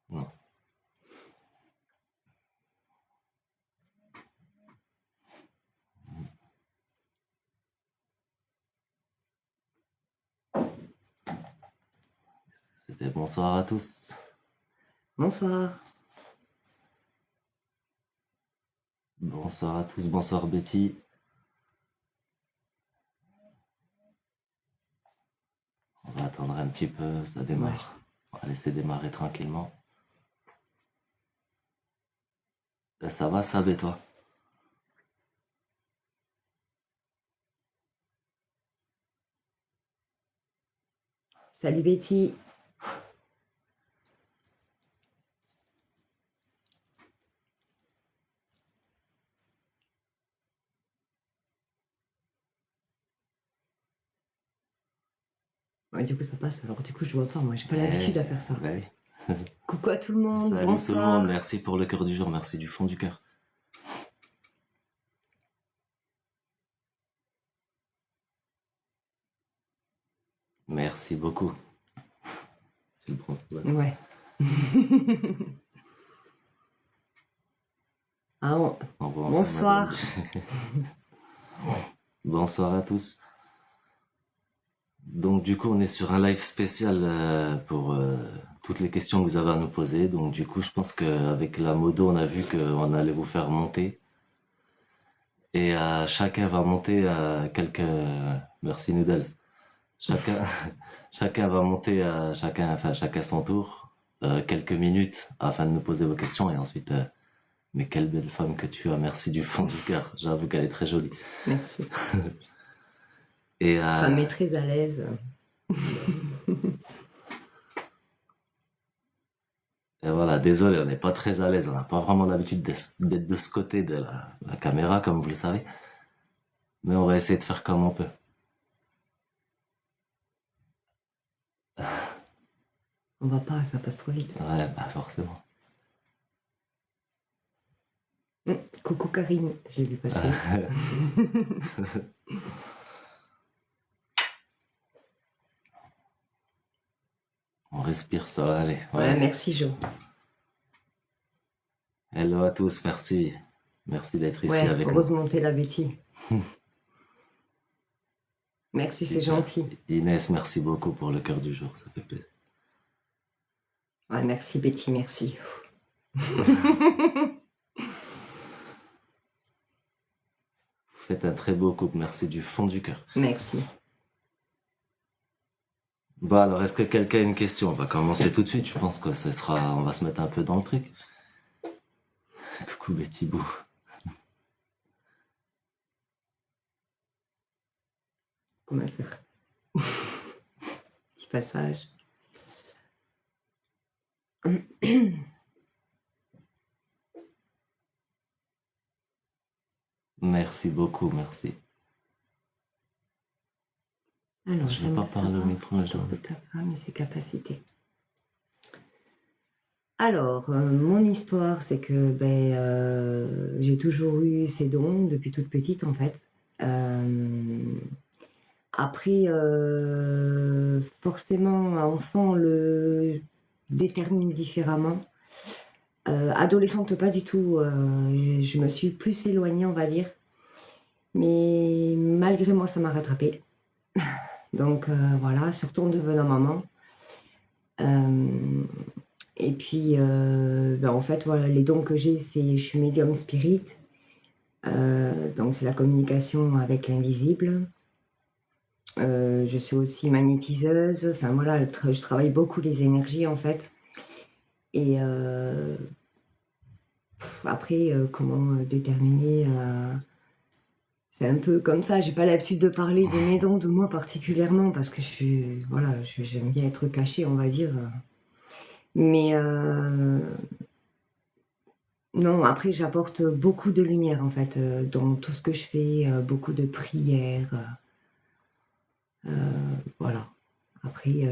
Non. C'était bonsoir à tous. Bonsoir. Bonsoir à tous, bonsoir Betty. On va attendre un petit peu, ça démarre. On va laisser démarrer tranquillement. Ça va, ça va et toi? Salut Betty. Ouais, du coup, ça passe. Alors, du coup, je vois pas. Moi, j'ai pas l'habitude à faire ça. Bah oui. Coucou à tout le monde. Salut Bonsoir. tout le monde, merci pour le cœur du jour, merci du fond du cœur. Merci beaucoup. Tu le prends, ça va. Ouais. Ah bon. Bonsoir. Bonsoir à tous. Donc du coup on est sur un live spécial pour toutes les questions que vous avez à nous poser. Donc du coup je pense qu'avec la modo on a vu qu'on allait vous faire monter. Et chacun va monter à quelques... Merci Noodles. Chacun va monter à chacun son tour quelques minutes afin de nous poser vos questions et ensuite... mais quelle belle femme que tu as, merci du fond du cœur. J'avoue qu'elle est très jolie. Merci. Et ça me met très à l'aise. Et voilà, désolé, on n'est pas très à l'aise, on n'a pas vraiment l'habitude d'être de ce côté de la caméra, comme vous le savez. Mais on va essayer de faire comme on peut. On va pas, ça passe trop vite. Ouais, bah forcément. Coucou Karine, j'ai vu passer. On respire, ça va aller. Ouais, merci Jo. Hello à tous, merci. Merci d'être ici avec nous. Heureusement t'es là Betty. Merci, c'est gentil. Inès, merci beaucoup pour le cœur du jour, ça fait plaisir. Ouais, merci Betty, merci. Vous faites un très beau couple, merci du fond du cœur. Merci. Bon alors, est-ce que quelqu'un a une question? On va commencer tout de suite, je pense que ce sera... On va se mettre un peu dans le truc. Coucou Betty Bou. Comment ça? Petit passage. Merci beaucoup, merci. Alors, je vais pas parler au micro, l'histoire de ta femme et ses capacités. Alors, mon histoire, c'est que j'ai toujours eu ces dons depuis toute petite, en fait. Après, forcément, un enfant le détermine différemment. Adolescente, pas du tout. Je me suis plus éloignée, on va dire. Mais malgré moi, ça m'a rattrapée. Donc voilà, surtout en devenant maman. Et puis, en fait, voilà, les dons que j'ai, c'est je suis médium spirit. Donc c'est la communication avec l'invisible. Je suis aussi magnétiseuse. Enfin voilà, je travaille beaucoup les énergies en fait. Et après, comment déterminer c'est un peu comme ça, j'ai pas l'habitude de parler de mes dons, de moi particulièrement, parce que j'aime bien être cachée, on va dire. Mais non, après j'apporte beaucoup de lumière en fait dans tout ce que je fais, beaucoup de prières. Voilà. Après.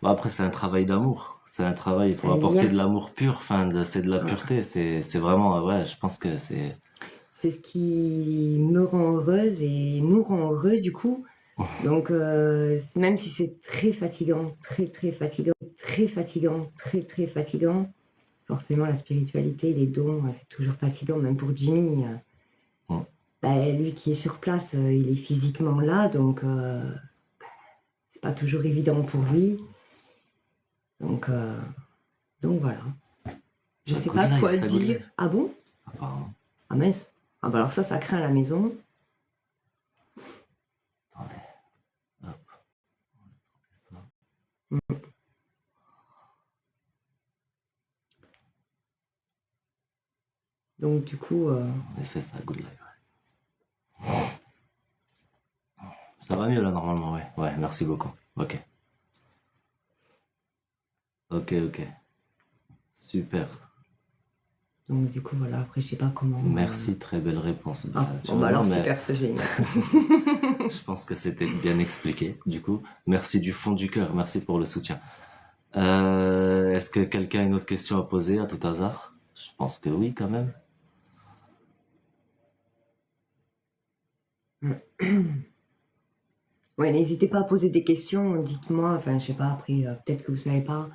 Après c'est un travail d'amour, c'est un travail, il faut apporter de l'amour pur, c'est de la pureté, c'est vraiment, ouais, je pense que c'est... C'est ce qui me rend heureuse et nous rend heureux du coup. Donc même si c'est très fatigant, très très fatigant, c'est très fatigant, très, très fatigant. Forcément, la spiritualité, les dons, c'est toujours fatigant, même pour Jimmy. Mm. Lui qui est sur place, il est physiquement là, donc c'est pas toujours évident pour lui. Donc voilà. Je Ça sais goûte pas live, quoi ça goûte dire. live. Ah bon? Apparemment. Ah mince. Ah bah alors ça craint à la maison. Attendez. Hop. On va tenter ça. Donc du coup, En effet, ça goûte live. Ouais. Ça va mieux là normalement, ouais. Ouais, merci beaucoup. Ok. Ok, ok. Super. donc du coup voilà, après je sais pas comment. Merci, très belle réponse. Ah Tu bon vois, bah non, alors mais super, c'est génial. je pense que c'était bien expliqué. Du coup, merci du fond du cœur. Merci pour le soutien. Est-ce que quelqu'un a une autre question à poser à tout hasard? Je pense que oui, quand même. Ouais, n'hésitez pas à poser des questions, dites-moi, enfin je sais pas, après peut-être que vous savez pas.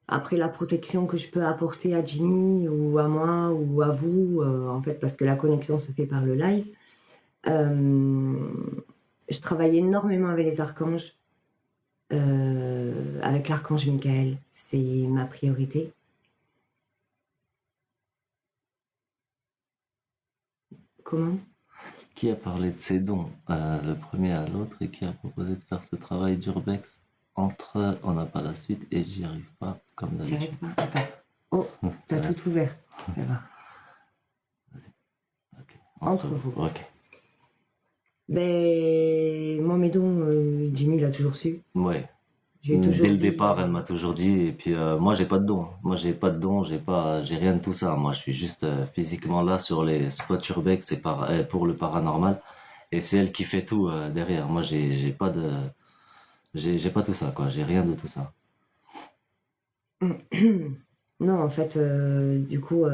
Après la protection que je peux apporter à Jimmy ou à moi ou à vous, en fait parce que la connexion se fait par le live. Je travaille énormément avec les archanges, avec l'archange Michael, c'est ma priorité. Comment? Qui a parlé de ses dons, le premier à l'autre, et qui a proposé de faire ce travail d'urbex entre on n'a pas la suite et j'y arrive pas comme T'y arrives d'habitude. pas? Attends. Oh, t'as Ça tout reste. ouvert. Ça va. Ok. Entre vous. Ok. Ben, moi mes dons, Jimmy l'a toujours su. Ouais. J'ai Dès toujours le dit. départ, elle m'a toujours dit, et puis moi j'ai pas de don. Moi j'ai pas de don, j'ai rien de tout ça. Moi je suis juste physiquement là sur les spots urbex, c'est pour le paranormal, et c'est elle qui fait tout derrière. Moi j'ai pas de, j'ai pas tout ça quoi. J'ai rien de tout ça. Non, en fait, du coup,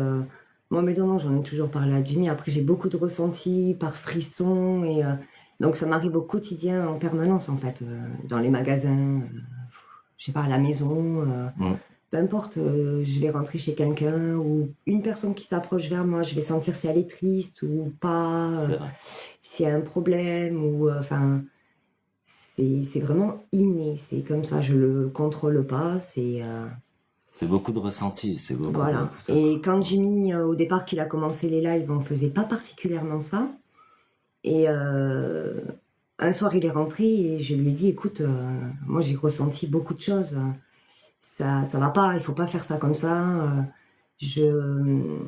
moi mes dons, non, j'en ai toujours parlé à Jimmy. Après, j'ai beaucoup de ressentis par frisson et donc ça m'arrive au quotidien en permanence en fait, dans les magasins, je sais pas, à la maison, Mm, peu importe, je vais rentrer chez quelqu'un ou une personne qui s'approche vers moi, je vais sentir si elle est triste ou pas, c'est vrai. s'il y a un problème ou enfin, c'est vraiment inné, c'est comme ça, je le contrôle pas, c'est C'est beaucoup de ressenti, c'est beaucoup de voilà. tout ça Et quoi. quand Jimmy, au départ qu'il a commencé les lives, on faisait pas particulièrement ça. Et un soir, il est rentré et je lui ai dit, écoute, moi j'ai ressenti beaucoup de choses. Ça va pas, il faut pas faire ça comme ça. Je,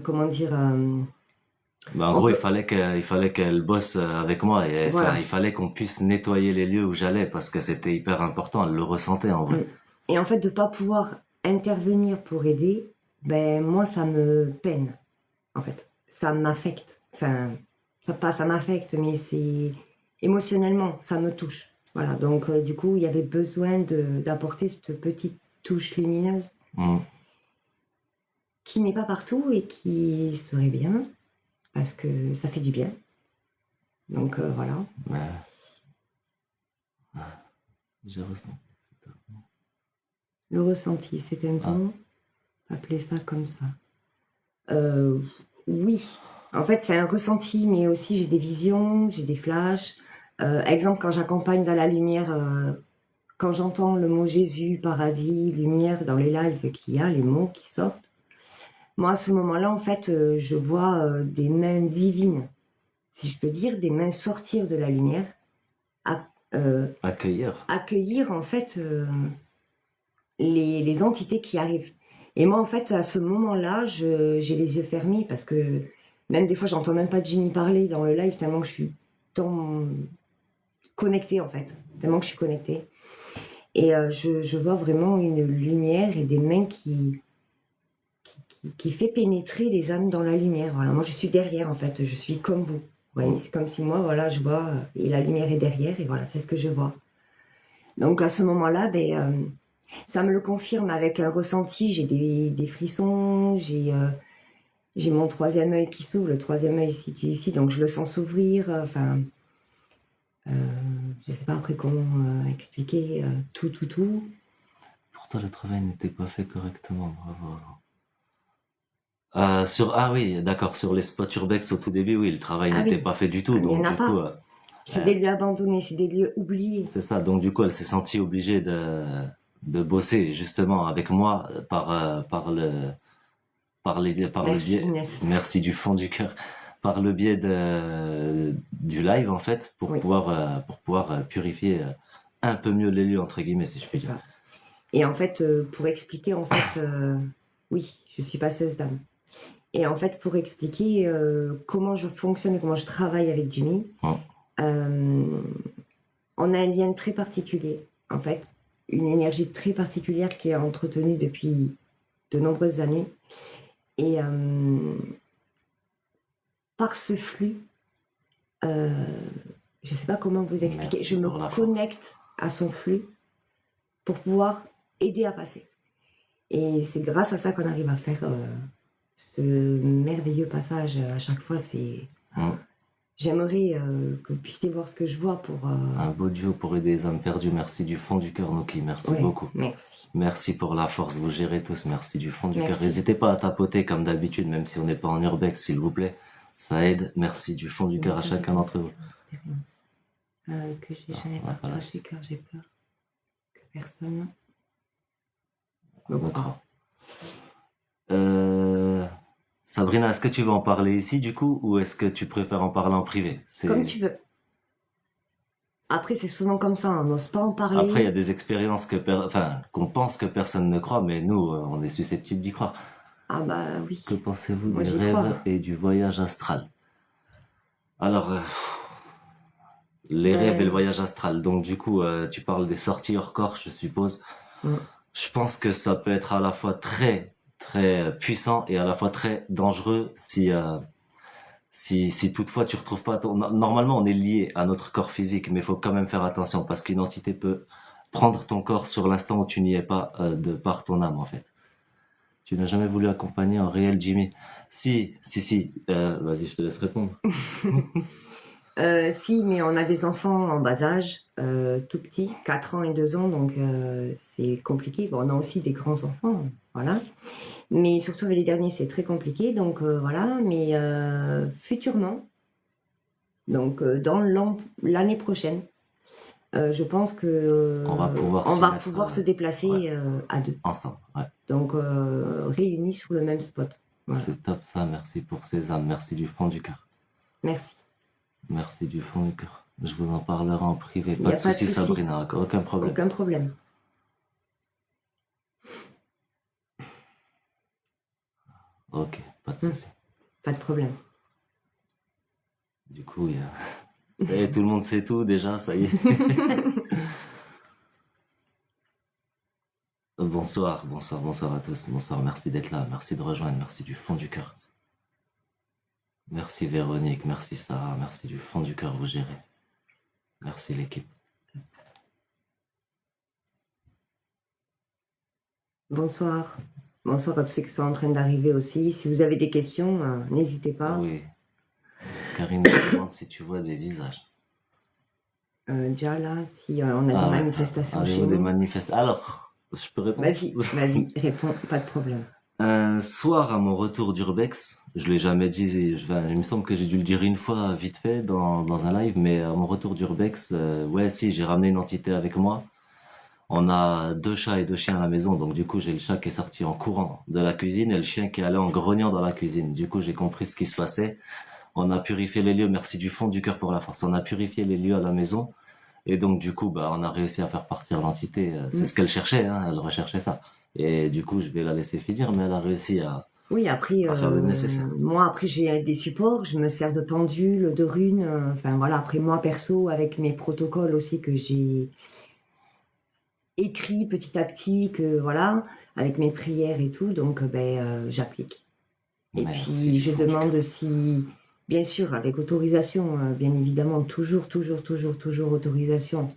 comment dire, Bah, en on gros, peut, il fallait qu'elle bosse avec moi et enfin, il voilà. fallait qu'on puisse nettoyer les lieux où j'allais parce que c'était hyper important. Elle le ressentait en Mm. vrai. Et en fait, de pas pouvoir intervenir pour aider, ben moi ça me peine. En fait, ça m'affecte. Enfin, ça m'affecte, mais c'est émotionnellement, ça me touche. Voilà, donc du coup, il y avait besoin d'apporter cette petite touche lumineuse Mm. qui n'est pas partout et qui serait bien parce que ça fait du bien. Donc voilà. Mais j'ai ressenti. Le ressenti, c'est un Ah, don, appeler ça comme ça. Euh, oui, en fait, c'est un ressenti, mais aussi j'ai des visions, j'ai des flashs. Exemple, quand j'accompagne dans la lumière, quand j'entends le mot Jésus, paradis, lumière dans les lives qu'il y a, les mots qui sortent, moi à ce moment-là, en fait, je vois des mains divines, si je peux dire, des mains sortir de la lumière, à, accueillir. accueillir en fait les entités qui arrivent. Et moi, en fait, à ce moment-là, j'ai les yeux fermés parce que même des fois, j'entends même pas Jimmy parler dans le live tellement que je suis tant connectée en fait, tellement que je suis connectée. Et je vois vraiment une lumière et des mains qui fait pénétrer les âmes dans la lumière. Voilà, moi je suis derrière en fait, je suis comme vous. Vous voyez, Mm. c'est comme si moi, voilà, je vois et la lumière est derrière et voilà, c'est ce que je vois. Donc à ce moment-là, ben, ça me le confirme avec un ressenti. J'ai des frissons, j'ai mon troisième œil qui s'ouvre, le troisième œil situé ici, donc je le sens s'ouvrir. Enfin, Je sais pas après comment expliquer tout. Pourtant, le travail n'était pas fait correctement. Bravo. Ah oui, d'accord, sur les spots urbex au tout début, oui, le travail Ah n'était oui, pas fait du tout. il n'y Donc, en a du coup, pas. C'est euh, des lieux abandonnés, c'est des lieux oubliés. c'est ça. Donc, du coup, elle s'est sentie obligée de bosser justement avec moi par le Merci biais, Inès. merci du fond du cœur, par le biais du live en fait, Oui, pour pouvoir purifier un peu mieux les lieux entre guillemets, si je c'est puis dire. ça. Et en fait, pour expliquer, en fait, oui, je suis passeuse d'âme. Et en fait, pour expliquer comment je fonctionne et comment je travaille avec Jimmy, Hum, on a un lien très particulier, en fait, une énergie très particulière qui est entretenue depuis de nombreuses années. Et par ce flux, je ne sais pas comment vous expliquer, je Merci me pour la force. connecte à son flux pour pouvoir aider à passer. Et c'est grâce à ça qu'on arrive à faire ce merveilleux passage à chaque fois. C'est Hum, J'aimerais que vous puissiez voir ce que je vois pour. Un beau duo pour aider les âmes perdues. Merci du fond du cœur, Noki. Merci Ouais, beaucoup. merci. Merci pour la force. Vous gérez tous. Merci du fond du cœur. Merci. N'hésitez pas à tapoter comme d'habitude, même si on n'est pas en urbex, s'il vous plaît. Ça aide. Merci du fond du cœur à chacun d'entre vous. Expérience que j'ai jamais on va pas partagée car j'ai peur que personne On me me croit. croit. Sabrina, est-ce que tu veux en parler ici du coup ou est-ce que tu préfères en parler en privé? Comme tu veux. Après, c'est souvent comme ça, on n'ose pas en Après, il y a parler. des expériences qu'on pense que personne ne croit, mais nous, on est susceptibles d'y croire. Ah bah oui, Que pensez-vous moi des j'y crois. rêves et du voyage astral? Alors, les rêves et le Ben, voyage astral. Donc du coup, tu parles des sorties hors corps, je suppose. mm, Je pense que ça peut être à la fois très très puissant et à la fois très dangereux si toutefois tu retrouves pas Normalement, on est lié à notre corps physique, mais il faut quand même faire attention parce qu'une entité peut prendre ton corps sur l'instant où tu n'y es pas, de par ton âme, en fait. Tu n'as jamais voulu accompagner un réel Jimmy? Si. Vas-y, je te laisse répondre. si, mais on a des enfants en bas âge, tout petits, 4 ans et 2 ans, donc c'est compliqué. Bon, on a aussi des grands-enfants, voilà. Mais surtout avec les derniers, c'est très compliqué, donc voilà. Mais futurement, donc dans l'année prochaine, je pense que On va pouvoir on s'y va mettre, pouvoir se ouais, déplacer à deux. ensemble. Ouais. Donc réunis sur le même spot. Voilà. C'est top ça. Merci pour ces âmes. Merci du fond du cœur. Merci. Merci du fond du cœur. Je vous en parlerai en privé. Il Pas n'y a de pas de souci, souci. Sabrina. Aucun problème. Aucun problème. Ok, pas de souci. Pas de problème. Du coup, ça y est, tout le monde sait tout déjà, ça y est. Bonsoir à tous. Bonsoir, merci d'être là, merci de rejoindre, merci du fond du cœur. Merci Véronique, merci Sarah, merci du fond du cœur, vous gérez. Merci l'équipe. Bonsoir. Bonsoir à tous ceux qui sont en train d'arriver aussi. Si vous avez des questions, n'hésitez pas. Oui. Karine me demande si tu vois des visages. Déjà là, si on a des manifestations chez des nous. Alors, je peux répondre? Vas-y, réponds, pas de problème. Un soir à mon retour d'Urbex, je l'ai jamais dit, il me semble que j'ai dû le dire une fois vite fait dans un live, mais à mon retour d'Urbex, ouais si, j'ai ramené une entité avec moi. On a 2 chats et 2 chiens à la maison, donc du coup j'ai le chat qui est sorti en courant de la cuisine et le chien qui est allé en grognant dans la cuisine. Du coup j'ai compris ce qui se passait. On a purifié les lieux, merci du fond du cœur pour la force. On a purifié les lieux à la maison et donc du coup on a réussi à faire partir l'entité. C'est ce qu'elle cherchait, hein, elle recherchait ça. Et du coup je vais la laisser finir, mais elle a réussi Oui, après, à faire le nécessaire. moi, après, j'ai des supports, je me sers de pendule, de runes, enfin voilà, après moi, perso, avec mes protocoles aussi que j'ai écrits petit à petit, que voilà, avec mes prières et tout, donc j'applique. Et Merci puis, du je fond du demande cœur. si, bien sûr, avec autorisation, bien évidemment, toujours autorisation,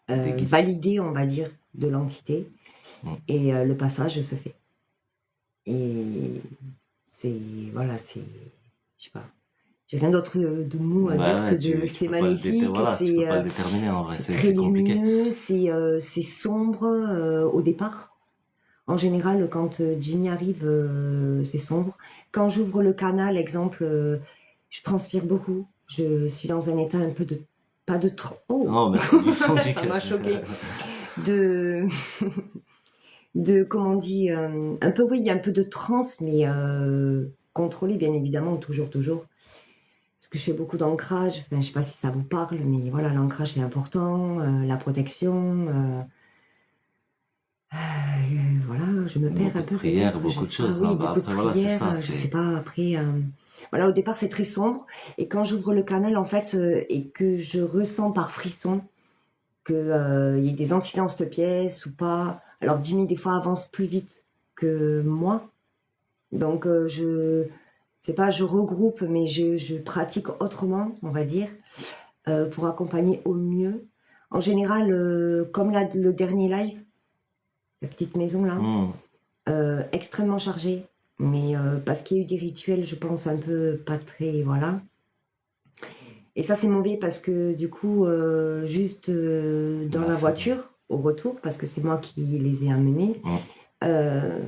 Des guides. validée, on va dire, de l'entité, Mm. et le passage se fait. Et c'est, voilà, c'est, je sais pas, j'ai rien d'autre de mot à Bah dire que ouais, de tu c'est peux pas le magnifique, voilà, tu peux pas le déterminer en vrai, c'est très c'est compliqué. lumineux, c'est sombre au départ. En général, quand Jimmy arrive, c'est sombre. Quand j'ouvre le canal, exemple, je transpire beaucoup. Je suis dans un état un peu de... Pas de trop... Oh, Oh, merci du fond du ça m'a cœur. choqué. De... de, comment on dit, un peu, oui, il y a un peu de transe, mais contrôlé, bien évidemment, toujours, toujours. Parce que je fais beaucoup d'ancrage. Enfin, je sais pas si ça vous parle, mais voilà, l'ancrage, c'est important. La protection... voilà, je me perds un Beaucoup de peu prières, peut-être, je beaucoup de sais pas, choses. oui, Non, bah beaucoup de après, voilà, c'est prières, ça, je sais c'est... pas, après, voilà, au départ c'est très sombre, et quand j'ouvre le canal en fait, et que je ressens par frisson que il y a des entités dans cette pièce ou pas, alors Jimmy des fois avance plus vite que moi, donc je sais pas, je regroupe, mais je pratique autrement, on va dire, pour accompagner au mieux. En général, comme le dernier live, la petite maison là, Hmm. extrêmement chargé, mais parce qu'il y a eu des rituels, je pense, un peu pas très... Voilà. Et ça, c'est mauvais parce que du coup, juste dans La la famille. voiture, au retour, parce que c'est moi qui les ai amenés, Hmm. euh,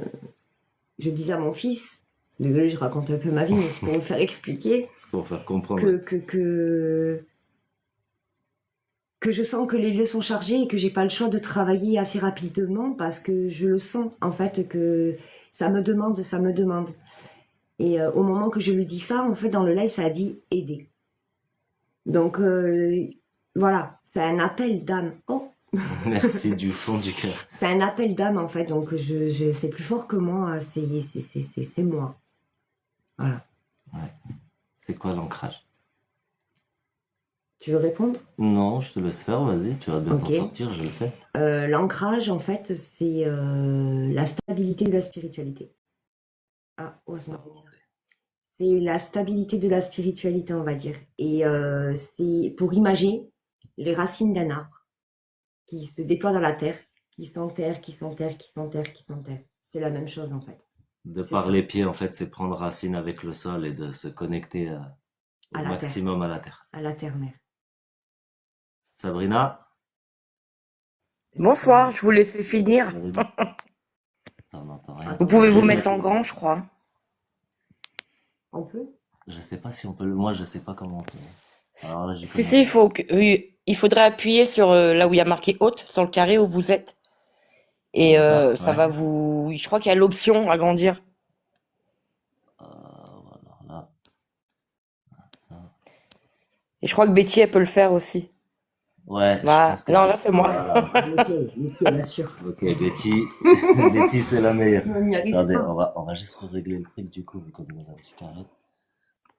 je disais à mon fils, désolé, je raconte un peu ma vie, mais c'est pour vous faire expliquer C'est pour faire comprendre. que je sens que les lieux sont chargés et que j'ai pas le choix de travailler assez rapidement parce que je le sens, en fait, que ça me demande, ça me demande. Et au moment que je lui dis ça, en fait, dans le live, ça a dit aider. Donc, voilà, c'est un appel d'âme. Oh, Merci du fond du cœur. c'est un appel d'âme, en fait. Donc, c'est plus fort que moi. C'est moi. Voilà. Ouais. C'est quoi l'ancrage? Tu veux répondre? Non, je te laisse faire, vas-y, tu vas bien t'en Ok. sortir, je le sais. L'ancrage, en fait, c'est la stabilité de la spiritualité. Ah, oh, ça m'a fait bizarre. C'est la stabilité de la spiritualité, on va dire. Et c'est pour imager les racines d'un arbre qui se déploie dans la terre, qui s'enterre, qui s'enterre, qui s'enterre, qui s'enterre. C'est la même chose en fait. De C'est par ça, les pieds, en fait, c'est prendre racine avec le sol et de se connecter au à la terre, maximum à la terre. à la terre-mère. Sabrina? Bonsoir, je vous laisse finir. Sabrina? T'en entends rien. Vous pouvez vous mettre en grand, je crois. On peut? Je sais pas si on peut Moi, je sais pas comment on peut. Alors là, j'y Si, connais si, rien. oui, il faudrait appuyer sur là où il y a marqué haute, sur le carré où vous êtes. Et Ah, ça ouais. va vous... Je crois qu'il y a l'option agrandir. Alors là, ça. Et je crois que Betty, elle peut le faire aussi. Ouais, je Bah, pense que non, c'est... là, c'est moi. Voilà. Nickel, assure. Ok, Betty. Betty, c'est la meilleure. On n'y arrive Attendez, pas. on va juste régler le truc du coup, vu qu'on est dans un petit carré.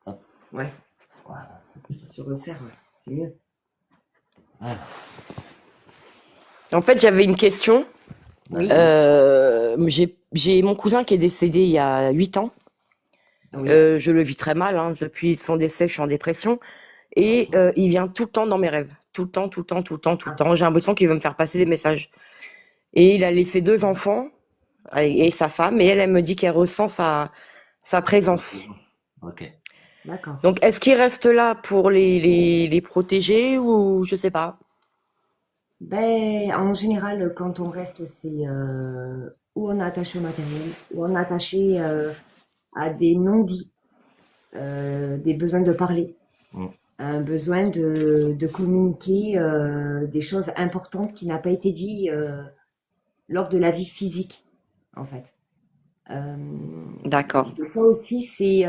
Hop, Ouais, voilà, c'est plus je facile. resserre, ouais. C'est mieux. Voilà. En fait, j'avais une question. Oui. J'ai mon cousin qui est décédé il y a 8 ans. Oui. Je le vis très mal, hein. Depuis son décès, je suis en dépression. Et il vient tout le temps dans mes rêves. Tout le temps, tout le temps, tout le temps, tout le temps. J'ai l'impression qu'il veut me faire passer des messages. Et il a laissé 2 enfants et sa femme. Et elle me dit qu'elle ressent sa présence. Ok. D'accord. Donc, est-ce qu'il reste là pour les protéger ou je sais pas? Ben, en général, quand on reste, c'est ou on est attaché au matériel, ou on est attaché à des non-dits, des besoins de parler, Mm. un besoin de communiquer des choses importantes qui n'a pas été dit lors de la vie physique, en fait. Euh, D'accord. des fois aussi, c'est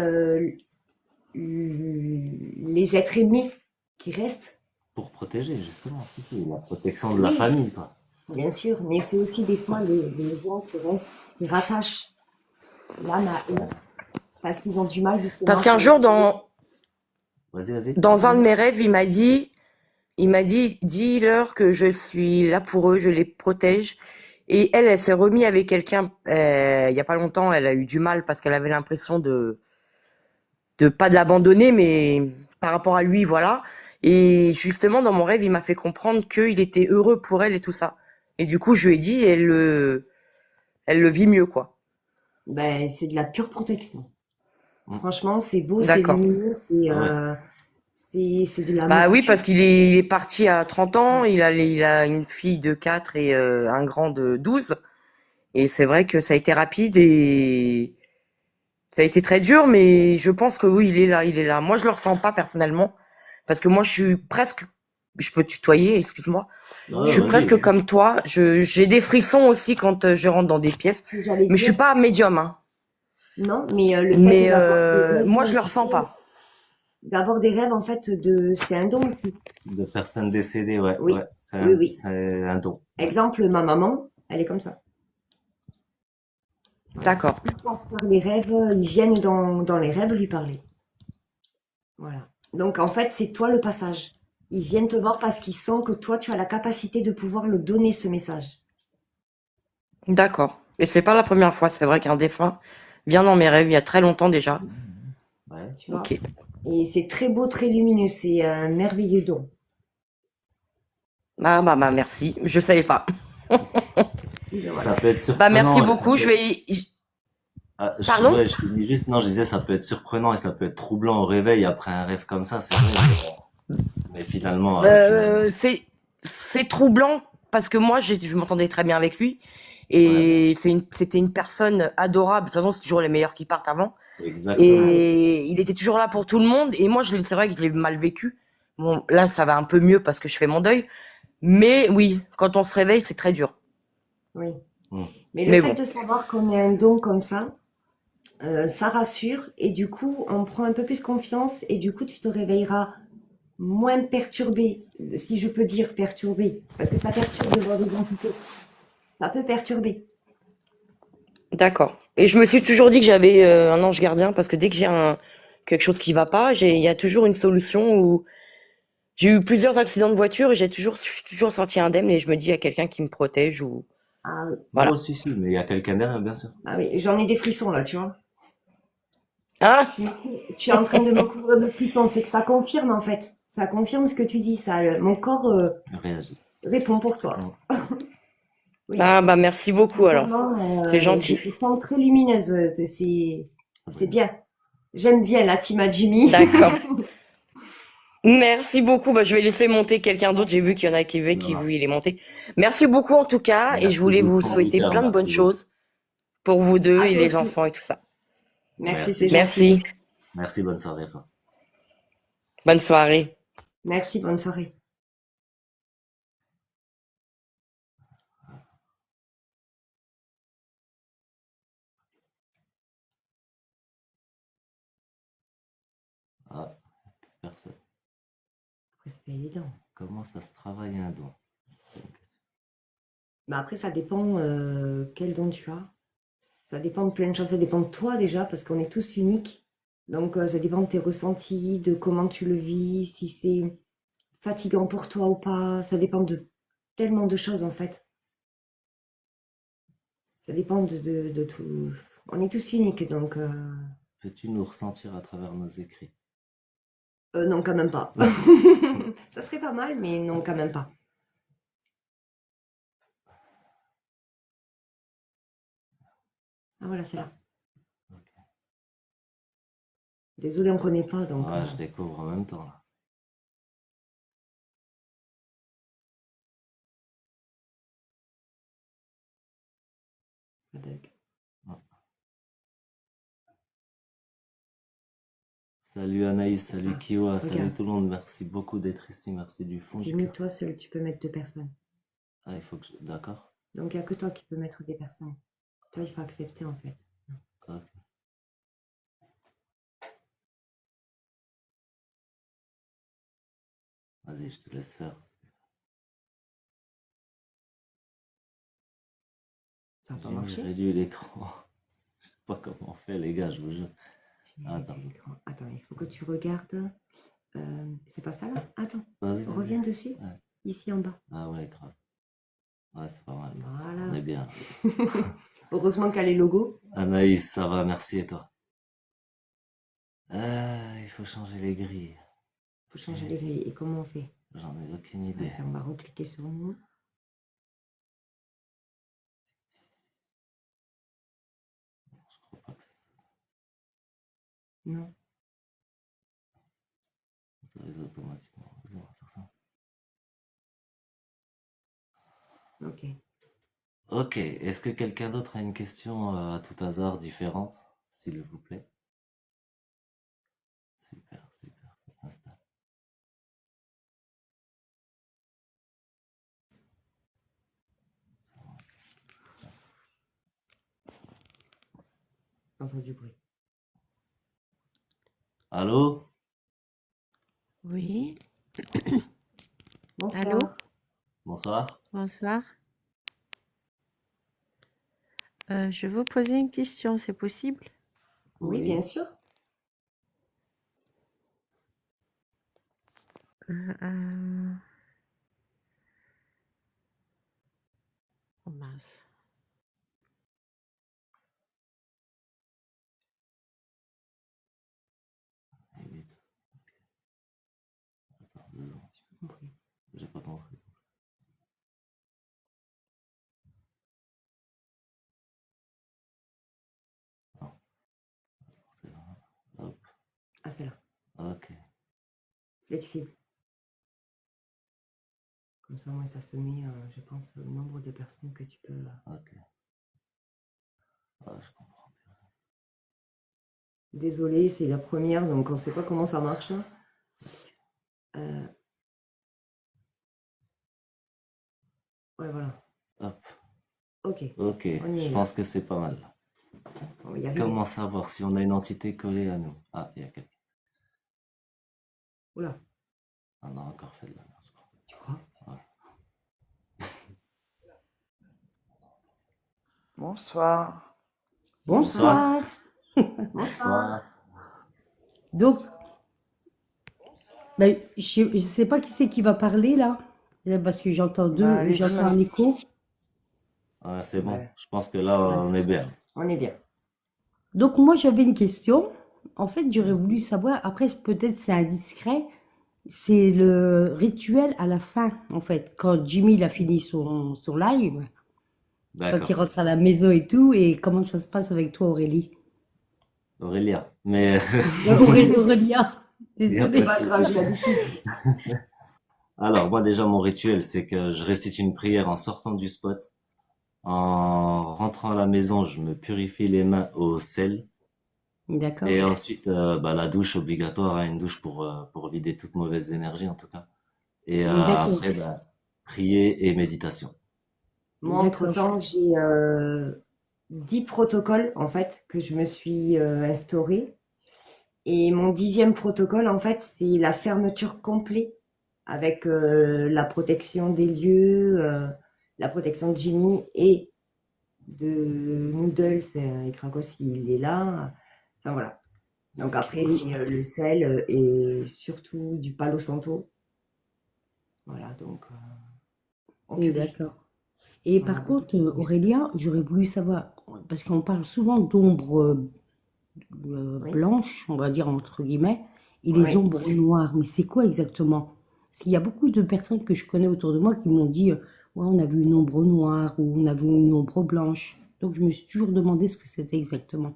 les êtres aimés qui restent, Pour protéger, justement. C'est la protection de la oui, famille, quoi. bien sûr, mais c'est aussi des fois les gens qui restent, qui rattachent l'âme à eux, parce qu'ils ont du mal justement Parce à qu'un se jour, retrouver. Vas-y, vas-y. dans un de mes rêves, il m'a dit, dis-leur que je suis là pour eux, je les protège. Et elle s'est remise avec quelqu'un il y a pas longtemps. Elle a eu du mal parce qu'elle avait l'impression de pas de l'abandonner, mais par rapport à lui, voilà. Et justement, dans mon rêve, il m'a fait comprendre qu'il était heureux pour elle et tout ça. Et du coup, je lui ai dit, elle le vit mieux, quoi. Ben, c'est de la pure protection. Mm. Franchement, c'est beau, c'est D'accord. lumineux, Ouais. c'est de Bah l'amour oui, pur. parce qu'il est parti à 30 ans, Ouais. il a une fille de 4 et un grand de 12. Et c'est vrai que ça a été rapide et ça a été très dur, mais je pense que oui, il est là, il est là. Moi, je le ressens pas personnellement, parce que moi, je suis presque, je peux tutoyer, excuse-moi. Ouais, Je suis Oui, vas-y, presque vas-y. comme toi. J'ai des frissons aussi quand je rentre dans des pièces, ce que j'allais mais je suis dire. pas médium, hein. Non, mais le fait Mais d'avoir des moi, je rêves, le tu ressens sais, pas. d'avoir des rêves, en fait, c'est un don aussi. De personnes décédées, ouais, ouais. Oui, oui, oui. C'est un don. Ouais. Exemple, ma maman, elle est comme ça. Voilà. D'accord. Ils passent par les rêves, ils viennent dans les rêves lui parler. Voilà. Donc, en fait, c'est toi le passage. Ils viennent te voir parce qu'ils sentent que toi, tu as la capacité de pouvoir le donner, ce message. D'accord. Et c'est pas la première fois. C'est vrai qu'un défunt vient dans mes rêves il y a très longtemps déjà. Ouais. Tu vois? Ok. Et c'est très beau, très lumineux. C'est un merveilleux don. Bah, merci. Je savais pas. Ben Ça voilà. peut être Bah, merci surprenant et ça beaucoup. peut. Ah, Pardon? ouais, je te dis juste, non, je disais, ça peut être surprenant et ça peut être troublant au réveil après un rêve comme ça, c'est vrai. Mais finalement, Euh, c'est c'est troublant parce que moi je m'entendais très bien avec lui ouais, et c'était une personne adorable. De toute façon, c'est toujours les meilleurs qui partent avant. Ah exactement. oui. Et il était toujours là pour tout le monde. Et moi, c'est vrai que je l'ai mal vécu. Bon, là, ça va un peu mieux parce que je fais mon deuil. Mais oui, quand on se réveille, c'est très dur. Oui. Mm. Mais le Mais fait bon, de savoir qu'on a un don comme ça rassure et du coup, on prend un peu plus confiance et du coup, tu te réveilleras moins perturbé, si je peux dire perturbé, parce que ça perturbe de voir des entités. Ça peut perturber. d'accord. Et je me suis toujours dit que j'avais un ange gardien parce que dès que quelque chose qui va pas, il y a toujours une solution. Où j'ai eu plusieurs accidents de voiture et je suis toujours sorti indemne et je me dis, il y a quelqu'un qui me protège ou Ah oui, Oh, voilà. si, si, mais il y a quelqu'un derrière, bien sûr. ah oui, j'en ai des frissons là, tu vois. Ah, Tu es en train de me couvrir de frissons, c'est que ça confirme en fait. Ça confirme ce que tu dis, ça. Mon corps Réagis. répond pour toi. Mm. Oui. ah bah merci beaucoup alors. Sincèrement, C'est je gentil. te sens très lumineuse. Ça va C'est bien. bien. J'aime bien la team à Jimmy. D'accord. Merci beaucoup. Bah, je vais laisser monter quelqu'un d'autre. J'ai vu Merci. qu'il y en a qui Non, il est monté. Merci beaucoup en tout cas. Et je merci voulais du vous fond du souhaiter cœur, plein de bonnes merci beaucoup. choses pour vous deux À et toi les aussi. enfants et tout ça. Merci, Merci. c'est gentil. Merci. Merci, bonne soirée. Bonne soirée. Merci, bonne soirée. Ah, personne. Après, c'est pas évident. Comment ça se travaille un don? C'est une question. Bah après, ça dépend quel don tu as. Ça dépend de plein de choses. Ça dépend de toi déjà, parce qu'on est tous uniques. Donc, ça dépend de tes ressentis, de comment tu le vis, si c'est fatigant pour toi ou pas. Ça dépend de tellement de choses en fait. Ça dépend de tout. On est tous uniques, donc Peux-tu nous ressentir à travers nos écrits? non, quand même pas. Ça serait pas mal, mais non, quand même pas. Ah voilà, c'est là. Désolée, on connaît pas, donc Ouais, je découvre en même temps, là. ça bug. Ouais. Salut Anaïs, salut Ah, Kiwa, salut regarde. tout le monde. Merci beaucoup d'être ici. Merci du fond J'ai du mis cœur. toi seul, tu peux mettre deux personnes. Ah, il faut que je... D'accord. Donc il n'y a que toi qui peux mettre des personnes. Toi, il faut accepter en fait. Ok. Vas-y, je te laisse faire. Ça n'a pas J'ai marché? réduit l'écran. Je sais pas comment on fait, les gars, je vous jure. Tu mets Attends, réduit l'écran. Attends, il faut que tu regardes. C'est pas ça là? Attends, vas-y, vas-y. reviens dessus. Ouais. Ici en bas. Ah ouais, grave. Ouais, c'est pas mal. Comme ça. On Voilà. est bien. Heureusement qu'elle est logo. Anaïs, ça va, merci et toi? Il faut changer les grilles. Faut changer les grilles. Et comment on fait? J'en ai aucune idée. Attends, on va recliquer sur nous. Je crois pas que c'est ça. Non. Autorise automatiquement. Vas-y, on va faire ça. Ok. Ok, est-ce que quelqu'un d'autre a une question à tout hasard différente, s'il vous plaît? Super, super, ça s'installe. J'entends du bruit. Allô? Oui, allô, Bonsoir. Bonsoir. bonsoir. Je veux poser une question, c'est possible? Oui, bien sûr. Euh, oh mince. Évite. Attends, 2 secondes. Compris. J'ai pas compris. Non, c'est là. Hop, Ah, c'est là. ok, Flexible. Comme ça, moi, ça se met, je pense, au nombre de personnes que tu peux. ok. Ah, je comprends. Désolée, c'est la première, donc on ne sait pas comment ça marche. Euh, Ouais, voilà. Hop, Ok, ok, on y je est là. pense que c'est pas mal. On va y arriver. Comment savoir si on a une entité collée à nous? Ah, il y a quelqu'un. Oula, On a encore fait de la merde, je crois. tu crois? Bonsoir. Bonsoir. Bonsoir. Bonsoir. Donc, ben, je ne sais pas qui c'est qui va parler là, parce que j'entends Allez-y, j'entends un magnifique. écho. Ouais, c'est bon. Ouais. Je pense que là, on est bien. On est bien. Donc moi j'avais une question. En fait, j'aurais Vas-y. voulu savoir, après peut-être c'est indiscret, c'est le rituel à la fin, en fait, quand Jimmy il a fini son live, quand il D'accord. rentre à la maison et tout, et comment ça se passe avec toi Aurélie? Aurélia. Mais Aurélia, il n'y a désolée. pas C'est de pas grave, souci. j'ai l'habitude. Alors, moi, déjà, mon rituel, c'est que je récite une prière en sortant du spot. En rentrant à la maison, je me purifie les mains au sel. D'accord. Et ensuite, la douche obligatoire, hein, une douche pour vider toute mauvaise énergie, en tout cas. Et D'accord. après, prier et méditation. Moi, D'accord. entre-temps, j'ai 10 protocoles, en fait, que je me suis instauré. Et mon 10e protocole, en fait, c'est la fermeture complète avec la protection des lieux, la protection de Jimmy et de Noodles et Krakos, il est là. Enfin, voilà. Donc après, Oui. c'est le sel et surtout du Palo Santo. Voilà, donc on purifie. D'accord. Et Voilà, par beaucoup contre, de prières. Aurélien, j'aurais voulu savoir, parce qu'on parle souvent d'ombres Oui, blanches, on va dire entre guillemets, et les oui. ombres noires. Mais c'est quoi exactement? Parce qu'il y a beaucoup de personnes que je connais autour de moi qui m'ont dit, ouais, on a vu une ombre noire ou on a vu une ombre blanche. Donc je me suis toujours demandé ce que c'était exactement.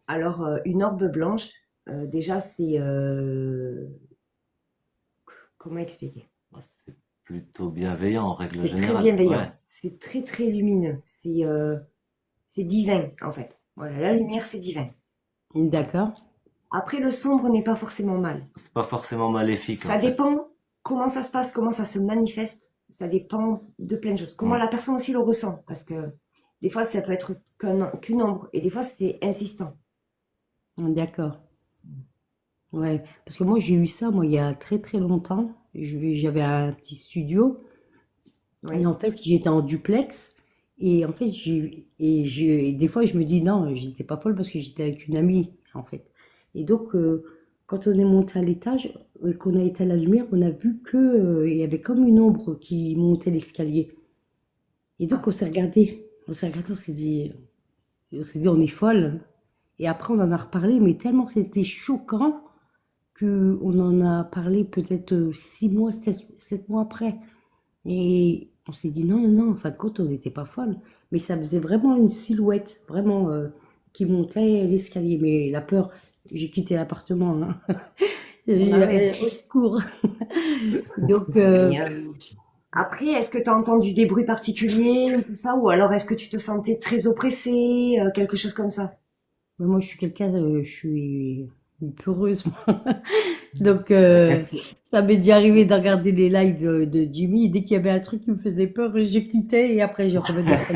Alors, une orbe blanche, déjà, c'est... comment expliquer? Bah, c'est plutôt bienveillant en règle C'est très générale. bienveillant. Ouais, C'est très, très lumineux. C'est divin, en fait. Voilà, la lumière, c'est divin. Voilà. D'accord. Après, le sombre n'est pas forcément mal. c'est pas forcément maléfique en Ça fait. dépend comment ça se passe, comment ça se manifeste. Ça dépend de plein de choses. Comment Mm. la personne aussi le ressent. Parce que des fois, ça peut être qu'une ombre. Et des fois, c'est insistant. D'accord. Ouais. Parce que moi, j'ai eu ça, moi, il y a très très longtemps. J'avais un petit studio. Et Oui. en fait, j'étais en duplex. Et en fait, et des fois, je me dis non, j'étais pas folle parce que j'étais avec une amie, en fait. Et donc, quand on est monté à l'étage et qu'on a éteint la lumière, on a vu que, il y avait comme une ombre qui montait l'escalier. Et donc, Ah, on s'est dit, on est folle. Et après, on en a reparlé, mais tellement c'était choquant que on en a parlé peut-être 6 mois, 7 mois après. Et on s'est dit non, non, non, en fin de compte, on n'était pas folles. Mais ça faisait vraiment une silhouette, vraiment, qui montait l'escalier. Mais la peur, j'ai quitté l'appartement, hein. Bah ouais. Au secours. Donc, Et, après, est-ce que tu as entendu des bruits particuliers ou tout ça, ou alors est-ce que tu te sentais très oppressée, quelque chose comme ça? moi, je suis quelqu'un, je suis une peureuse, moi. Donc, Est-ce que... ça m'est déjà arrivé de regarder les lives de Jimmy. Et dès qu'il y avait un truc qui me faisait peur, je quittais et après, je revenais après.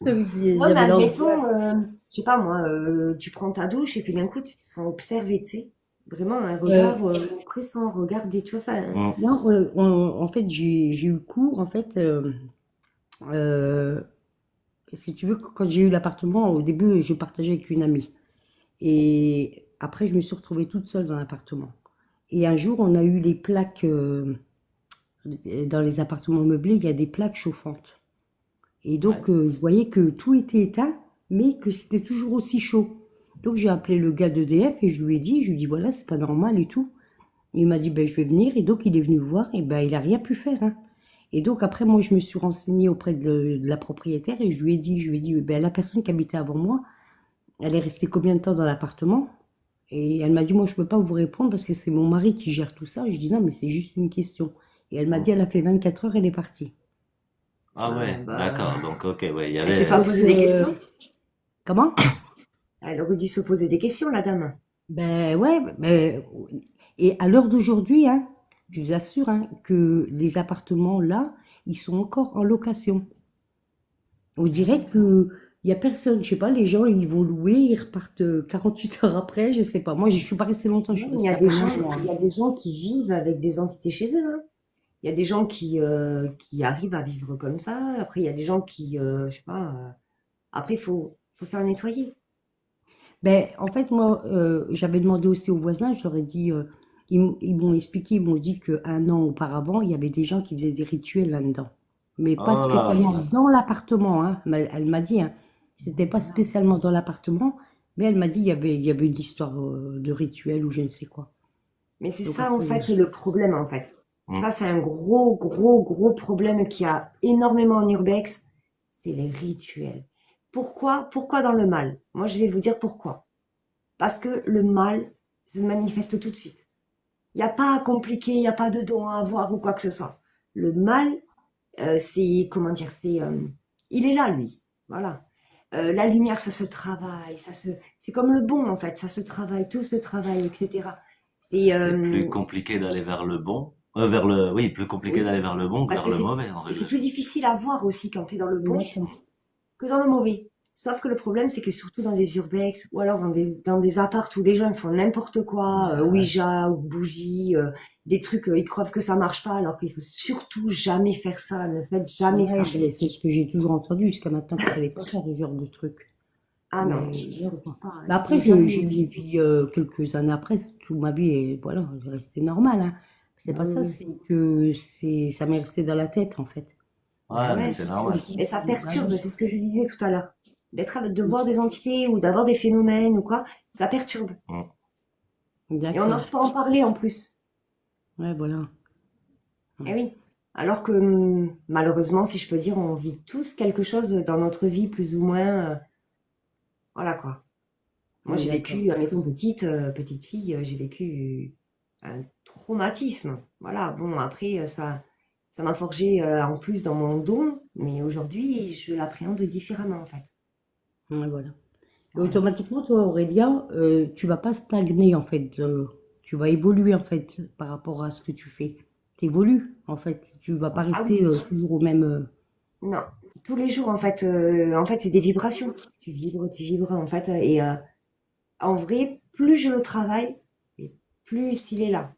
Donc, Non, mais j'avais l'angoisse. admettons, je sais pas moi, tu prends ta douche et puis d'un coup, tu te sens observé, tu sais. Vraiment, un Euh, regard oppressant, regarder, tu vois, enfin, Mm. non, en fait, j'ai eu le coup, en fait, euh, si tu veux, quand j'ai eu l'appartement, au début, je partageais avec une amie. Et après, je me suis retrouvée toute seule dans l'appartement. Et un jour, on a eu les plaques, dans les appartements meublés, il y a des plaques chauffantes. Et Ouais. donc, je voyais que tout était éteint, mais que c'était toujours aussi chaud. Donc, j'ai appelé le gars d'EDF et je lui ai dit, voilà, c'est pas normal et tout. Il m'a dit, ben, je vais venir. Et donc, il est venu voir et ben, il a rien pu faire, hein. Et donc, après, moi, je me suis renseignée auprès de la propriétaire et je lui ai dit, ben, la personne qui habitait avant moi, elle est restée combien de temps dans l'appartement? Et elle m'a dit, moi, je peux pas vous répondre parce que c'est mon mari qui gère tout ça. Je dis, non, mais c'est juste une question. Et elle m'a Mm. dit, elle a fait 24 heures, elle est partie. Ah ouais, bah, d'accord. Donc, ok, ouais, il y elle s'est avait. pas Donc, posé des questions? comment? Elle aurait dû se poser des questions, la dame. Ben ouais, et à l'heure d'aujourd'hui, hein, je vous assure, hein, que les appartements là, ils sont encore en location. On dirait que il y a personne, je sais pas, les gens ils vont louer, ils repartent 48 heures après, je sais pas. Moi, je suis pas restée longtemps, je Non, suis il y restée a à des peine gens, un mois, il hein. y a des gens qui vivent avec des entités chez eux, hein. Il y a des gens qui arrivent à vivre comme ça. Après, il y a des gens qui, je sais pas, après, faut faire nettoyer. Ben, en fait, moi, j'avais demandé aussi aux voisins, je leur ai dit, ils m'ont expliqué, ils m'ont dit qu'un an auparavant, il y avait des gens qui faisaient des rituels là-dedans. Mais pas Oh là spécialement là. dans l'appartement, hein. Elle m'a dit, hein, c'était pas Mince. spécialement dans l'appartement, mais elle m'a dit, il y avait une histoire de rituel ou je ne sais quoi. Mais c'est Donc ça, en après, fait, le problème, en fait. Mm. Ça, c'est un gros, gros, gros problème qu'il y a énormément en urbex. C'est les rituels. Pourquoi dans le mal? Moi, je vais vous dire pourquoi. Parce que le mal se manifeste tout de suite. Il n'y a pas à compliquer, il n'y a pas de don à avoir ou quoi que ce soit. Le mal, c'est, comment dire, il est là, lui. Voilà. La lumière, ça se travaille, c'est comme le bon, en fait, ça se travaille, tout se travaille, etc. C'est, C'est plus compliqué d'aller vers le bon. Oui, plus compliqué oui, d'aller vers le bon que parce vers que le mauvais, en c'est réalité. plus difficile à voir aussi quand tu es dans le bon exactement. que dans le mauvais. Sauf que le problème, c'est que surtout dans des urbex ou alors dans des apparts où les gens font n'importe quoi, Ouais. Ouija ou bougie, des trucs, ils croient que ça marche pas, alors qu'il faut surtout jamais faire ça, ne faites jamais Ouais, ça. c'est ce que j'ai toujours entendu jusqu'à maintenant qu'il fallait pas faire ce genre de truc. Ah non, Mais il je sais faut pas. pas, Mais il après, faut jamais. j'ai eu une vie, quelques années après, toute ma vie, est, voilà, elle est restée normale, hein. C'est Ah pas oui, ça, oui. c'est que ça m'est resté dans la tête, en fait. Ben Ouais, mais ouais. c'est normal. Et ça Ouais, perturbe, c'est ce que je disais tout à l'heure. De voir des entités ou d'avoir des phénomènes ou quoi, ça perturbe. Mm. Et on n'ose d'accord. pas en parler en plus. Ouais, voilà. Eh Ouais. oui. Alors que malheureusement, si je peux dire, on vit tous quelque chose dans notre vie plus ou moins. Voilà quoi. Moi, Ouais, j'ai d'accord. vécu, admettons petite fille, j'ai vécu un traumatisme. Voilà. Bon, après, ça m'a forgé en plus dans mon don, mais aujourd'hui, je l'appréhende différemment en fait. Ouais, voilà. Et Voilà. automatiquement, toi, Aurélia, tu vas pas stagner, en fait. Tu vas évoluer, en fait, par rapport à ce que tu fais. Tu évolues, en fait. Tu vas pas Ah oui. rester toujours au même. Non. Tous les jours, en fait, c'est des vibrations. Tu vibres en fait, et en vrai, plus je le travaille, et plus il est là.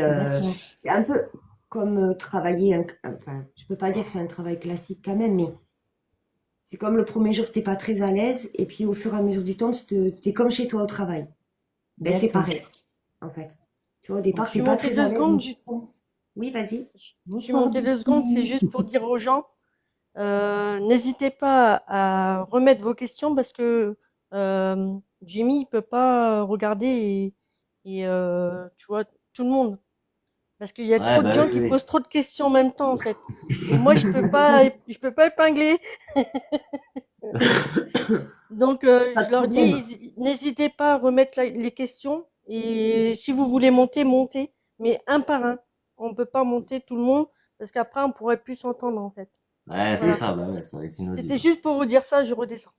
D'accord. C'est un peu comme travailler, enfin, je peux pas dire que c'est un travail classique quand même, mais c'est comme le premier jour, t'es pas très à l'aise, et puis au fur et à mesure du temps, t'es comme chez toi au travail. Ben, c'est D'accord. pareil, en fait. Tu vois, au Je départ, suis t'es pas montée très à deux l'aise, mais secondes. tu te sens. Oui, vas-y. Je suis Bonsoir, montée deux secondes. C'est Lucie. juste pour dire aux gens, n'hésitez pas à remettre vos questions parce que Jimmy il peut pas regarder et tu vois tout le monde parce qu'il y a Ouais, trop de bah gens oui, qui oui. posent trop de questions en même temps en fait. Et moi je peux pas épingler. Donc, Pas je de leur dis, problème. n'hésitez pas à remettre les questions. Et si vous voulez monter, montez. Mais un par un. On peut pas monter tout le monde parce qu'après, on pourrait plus s'entendre, en fait. Ouais, c'est Voilà. ça, bah ouais, ça va être C'était inaudible. juste pour vous dire ça, je redescends.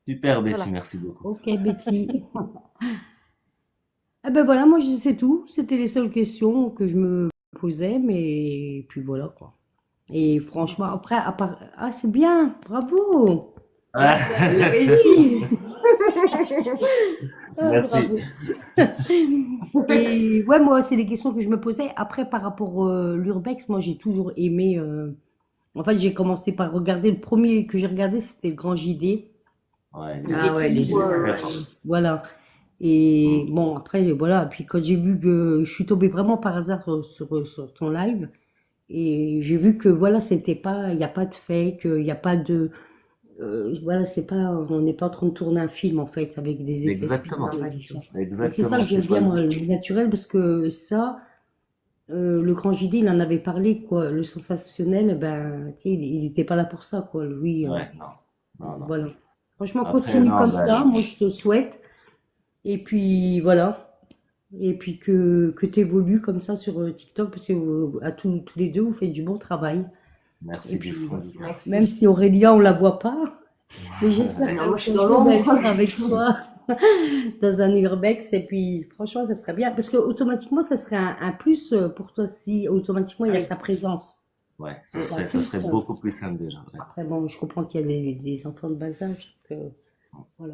Super, Betty, Voilà. merci beaucoup. Ok, Betty. Eh ben voilà, moi c'est tout. C'était les seules questions que je me posais, mais puis voilà quoi. Et franchement, après, à part... Ah, c'est bien, bravo! Ouais, vous avez réussi. Ah, Merci. bravo. Et ouais, moi, c'est des questions que je me posais. Après, par rapport l'urbex, moi, j'ai toujours aimé. En fait, j'ai commencé par regarder le premier que j'ai regardé, c'était le Grand JD. Ouais, J'ai Ah ouais, il toujours, est très fort. voilà. Et Hmm. bon, après, voilà. Puis quand j'ai vu que je suis tombée vraiment par hasard sur ton live, et j'ai vu que voilà, c'était pas, il n'y a pas de fake, il n'y a pas de, voilà, c'est pas, on n'est pas en train de tourner un film en fait avec des effets Non, spéciaux Exactement. et pas tout du ça. tout. Et c'est ça Exactement, que j'aime c'est bien pas moi, du... le naturel, parce que ça, le grand JD, il en avait parlé quoi, le sensationnel, ben, tu sais, il n'était pas là pour ça quoi, lui, Ouais, non. Non, non. voilà. Franchement, Après, continue non, comme ben, ça, moi je te souhaite. Et puis voilà. Et puis que tu évolues comme ça sur TikTok, parce que à tous les deux, vous faites du bon travail. Et merci du puis, fond du cœur. même Merci. si Aurélia, on la voit pas, mais j'espère Non, qu'elle moi, je suis fait dans chaud un l'ombre. jour avec toi dans un urbex. Et puis, franchement, ça serait bien. Parce que automatiquement, ça serait un plus pour toi si automatiquement il y a Oui. sa présence. Ouais, C'est un ça plus, serait ça. beaucoup plus simple déjà. Ouais. Après, bon, je comprends qu'il y a des enfants de bas âge. Donc, voilà.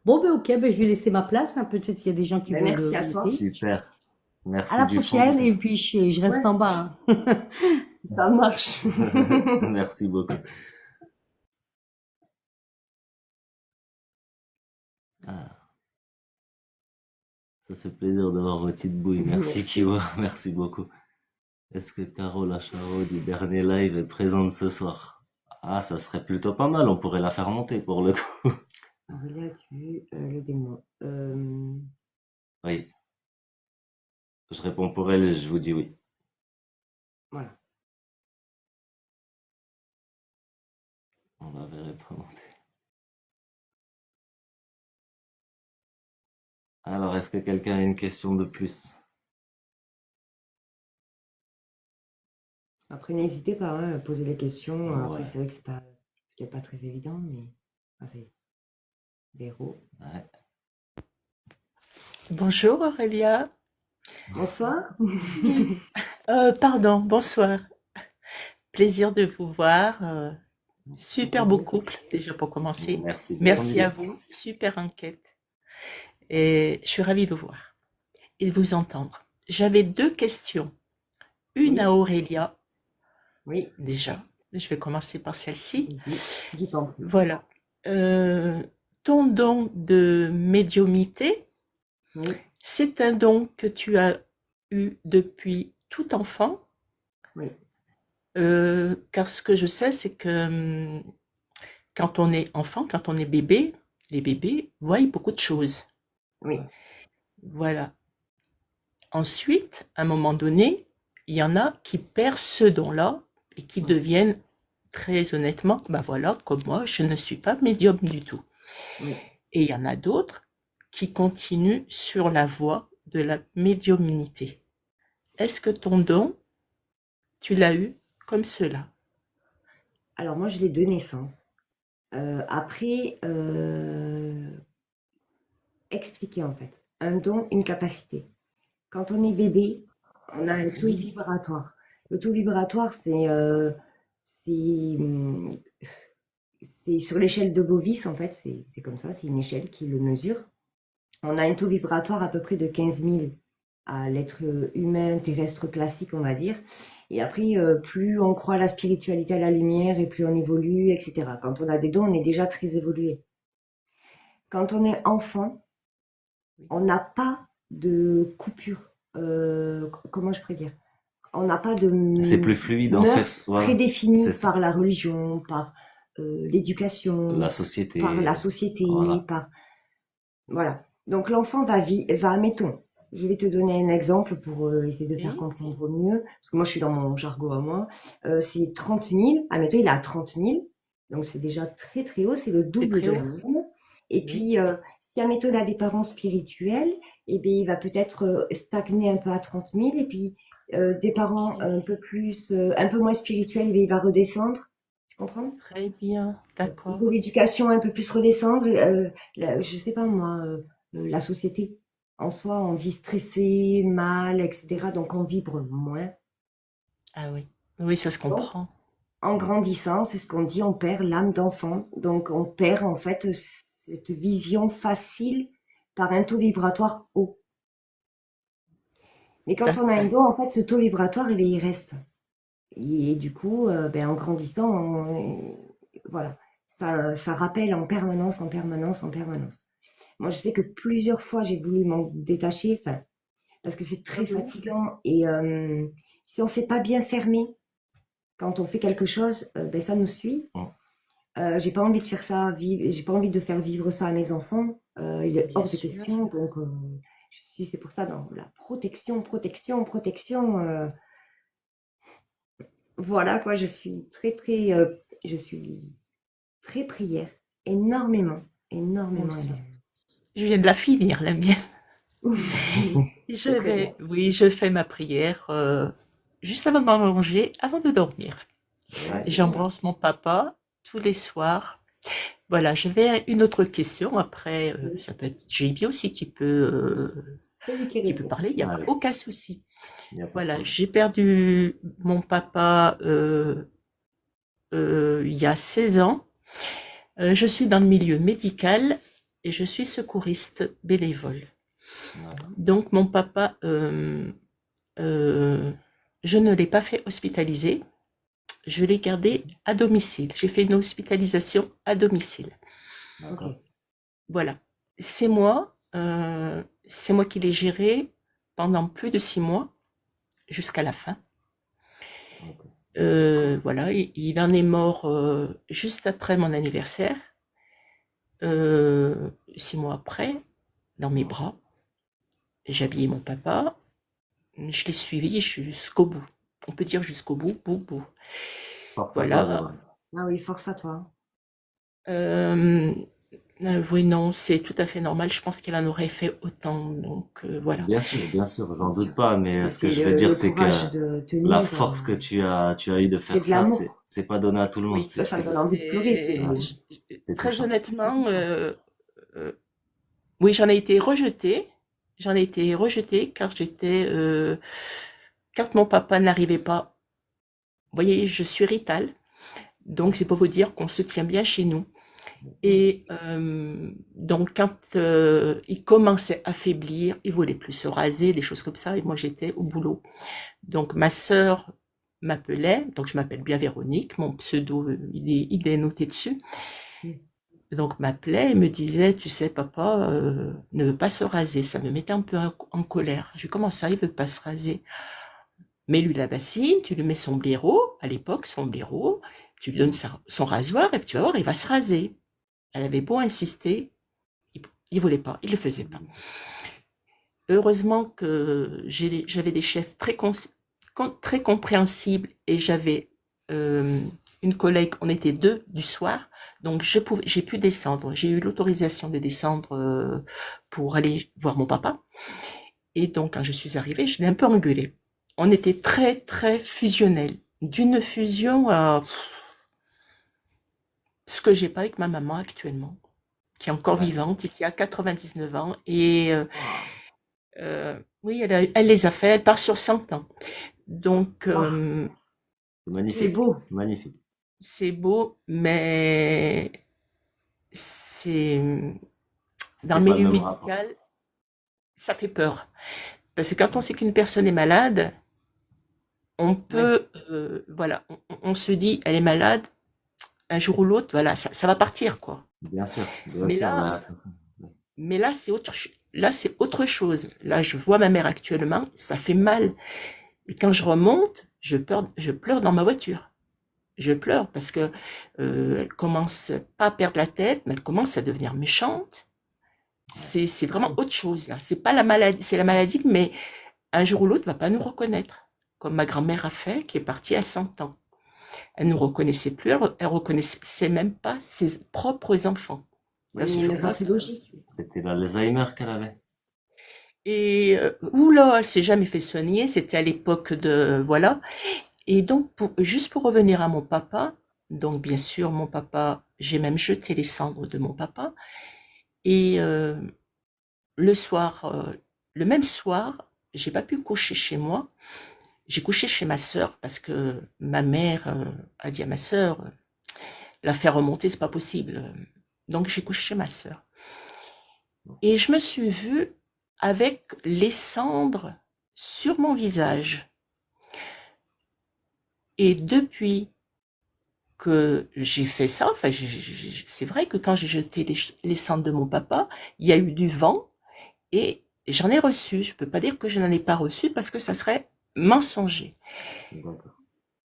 Bon, ben ok, ben, je vais laisser ma place, hein. Peut-être qu'il y a des gens qui Ben, veulent merci à toi. monter. Super. À Merci la du fond du prochaine, cœur. et puis je reste Ouais, en bas, hein. ça marche. Merci beaucoup. Ah, ça fait plaisir d'avoir votre petite bouille. Merci Merci. Kiwa, merci beaucoup. Est-ce que Caro la Charo du dernier live est présente ce soir? Ah, ça serait plutôt pas mal, on pourrait la faire monter pour le coup. Aurélia, tu vu le démon? Oui, je réponds pour elle et je vous dis oui. Voilà. On la verrait pas monter. Alors, est-ce que quelqu'un a une question de plus? Après, n'hésitez pas hein, à poser des questions. Après, Ouais, c'est vrai que c'est pas, peut-être pas très évident, mais ah, c'est Véro. ouais. Bonjour Aurélia. Bonsoir. Pardon, bonsoir. Plaisir de vous voir. Au Super beau plaisir. couple, déjà pour commencer. Merci du fond du Merci à cœur. vous. Super enquête. Et je suis ravie de vous voir et de vous entendre. J'avais deux questions. Une à Oui, Aurélia, oui, déjà. Je vais commencer par celle-ci. du temps. Voilà. Ton don de médiumnité, Oui, c'est un don que tu as eu depuis tout enfant. oui, Car ce que je sais, c'est que quand on est enfant, quand on est bébé, les bébés voient beaucoup de choses. oui. Voilà. Ensuite, à un moment donné, il y en a qui perdent ce don-là et qui Oui, deviennent, très honnêtement, ben voilà, comme moi, je ne suis pas médium du tout. oui. Et il y en a d'autres qui continuent sur la voie de la médiumnité. Est-ce que ton don, tu l'as eu comme cela? Alors moi, je l'ai de naissance. Après, expliquer en fait. Un don, une capacité. Quand on est bébé, on a un taux vibratoire. Le taux vibratoire, c'est, hum, c'est sur l'échelle de Bovis, en fait, c'est comme ça, c'est une échelle qui le mesure. On a un taux vibratoire à peu près de 15 000 à l'être humain terrestre classique, on va dire. Et après, plus on croit à la spiritualité, à la lumière, et plus on évolue, etc. Quand on a des dons, on est déjà très évolué. Quand on est enfant, on n'a pas de coupure. Comment je pourrais dire? On n'a pas de C'est plus fluide en fait, mœurs soit prédéfinies c'est ça. par la religion, par l'éducation, La par société, la société, voilà. par... Voilà. Donc l'enfant va, mettons, je vais te donner un exemple pour essayer de faire Oui. comprendre au mieux, parce que moi je suis dans mon jargon à moi, c'est 30 000, admettons il a 30 000, Donc c'est déjà très très haut, c'est le C'est double très de la haut. moyenne. Et Oui. puis, si admettons on a des parents spirituels, eh bien, il va peut-être stagner un peu à 30 000. Et puis, des parents un peu moins spirituels, eh bien, il va redescendre. Tu comprends? Très bien, d'accord. Niveau éducation, un peu plus redescendre. Je sais pas moi, la société en soi, on vit stressé, mal, etc. Donc on vibre moins. Ah oui, oui, ça se Donc, comprend. en grandissant, c'est ce qu'on dit, on perd l'âme d'enfant. Donc on perd en fait cette vision facile par un taux vibratoire haut. Mais quand on a un D'accord. don, en fait, ce taux vibratoire, eh bien, il reste. Et du coup, ben, en grandissant, voilà, ça rappelle en permanence, en permanence, en permanence. Moi, je sais que plusieurs fois, j'ai voulu m'en détacher, enfin, parce que c'est très Mhm. fatigant. Et si on ne s'est pas bien fermé quand on fait quelque chose, ben, ça nous suit. Mm. J'ai pas envie de faire ça, j'ai pas envie de faire vivre ça à mes enfants. Il est Bien hors de sûr. question. Donc, c'est pour ça dans la protection, protection, protection. Voilà quoi, je suis très prière, énormément, Moi énormément, aussi. énormément. Je viens de la finir, la mienne. Je C'est très bien. vais, oui, je fais ma prière juste avant de manger, avant de dormir. Ouais, c'est bien. J'embrasse mon papa tous les soirs. Voilà, j'avais une autre question. Après, Oui, ça peut être JB aussi c'est lui qui qui peut répond. parler, il n'y a Allez, aucun souci. il n'y a pas de Voilà, problème. j'ai perdu mon papa il y a 16 ans. Je suis dans le milieu médical et je suis secouriste bénévole. Ouais. Donc mon papa, je ne l'ai pas fait hospitaliser, je l'ai gardé à domicile. J'ai fait une hospitalisation à domicile. Ok. D'accord. Voilà, c'est moi qui l'ai géré pendant plus de 6 mois jusqu'à la fin. Ok. Voilà, il en est mort juste après mon anniversaire, 6 mois après, dans mes bras. J'ai habillé mon papa, je l'ai suivi jusqu'au bout. On peut dire jusqu'au bout, bout. Force à toi, Voilà. Véronique. Ah oui, force à toi. Euh, oui, non, c'est tout à fait normal. Je pense qu'il en aurait fait autant. Donc voilà. Bien sûr, j'en Bien sûr. doute pas, mais Mais ce que c'est je veux dire, le c'est courage que de la tenir. force que tu as eu de C'est faire de ça, l'amour. c'est pas donné à tout le monde. Oui, Ça me donne envie de pleurer. Ouais, c'est très touchant. honnêtement, Ça. euh, oui, j'en ai été rejetée. J'en ai été rejetée car quand mon papa n'arrivait pas. Vous voyez, je suis Rital. Donc, c'est pour vous dire qu'on se tient bien chez nous. Et donc, quand il commençait à faiblir, il voulait plus se raser, des choses comme ça. Et moi, j'étais au boulot. Donc, ma sœur m'appelait. Donc, je m'appelle bien Véronique. Mon pseudo, il est noté dessus. Donc, m'appelait et me disait, tu sais, papa ne veut pas se raser. Ça me mettait un peu en colère. Je lui dis, comment ça, il veut pas se raser? Mets-lui la bassine, tu lui mets son blaireau, à l'époque, son blaireau, tu lui donnes son rasoir et puis tu vas voir, il va se raser. Elle avait beau insister, il voulait pas, il le faisait pas. Heureusement que j'avais des chefs très compréhensibles et j'avais une collègue, on était 2 du soir, donc j'ai pu descendre. J'ai eu l'autorisation de descendre pour aller voir mon papa. Et donc, quand je suis arrivée, je l'ai un peu engueulé. On était très, très fusionnels. D'une fusion à ce que j'ai pas avec ma maman actuellement, qui est encore Ouais. vivante et qui a 99 ans. Et oui, elle les a fait, elle part sur 100 ans. Donc, Oh, C'est c'est magnifique, beau. magnifique. c'est beau, mais c'est dans C'était le pas le milieu même rapport. médical, ça fait peur. Parce que quand on sait qu'une personne est malade, on Ouais. peut, voilà, on se dit, elle est malade, un jour ou l'autre, voilà, ça va partir, quoi. Bien sûr, Mais là, mais là, c'est autre chose. Là, je vois ma mère actuellement, ça fait mal. Et quand je remonte, je pleure dans ma voiture. Je pleure parce que elle commence pas à perdre la tête, mais elle commence à devenir méchante. C'est vraiment autre chose là. C'est pas la maladie, c'est la maladie, mais un jour ou l'autre, va pas nous reconnaître, comme ma grand-mère a fait, qui est partie à 100 ans. Elle ne reconnaissait plus, elle reconnaissait même pas ses propres enfants. Là, ce Mais jour-là, c'est logique. C'était l'Alzheimer qu'elle avait. et oula, elle s'est jamais fait soigner. C'était à l'époque de voilà. Et donc, juste pour revenir à mon papa, donc bien sûr, mon papa, j'ai même jeté les cendres de mon papa. Et le soir, le même soir, j'ai pas pu coucher chez moi. J'ai couché chez ma sœur parce que ma mère a dit à ma sœur, la faire remonter, c'est pas possible. Donc j'ai couché chez ma sœur. Et je me suis vue avec les cendres sur mon visage. Et depuis que j'ai fait ça, enfin, c'est vrai que quand j'ai jeté les cendres de mon papa, il y a eu du vent et j'en ai reçu. Je peux pas dire que je n'en ai pas reçu parce que ça serait mensonger. D'accord.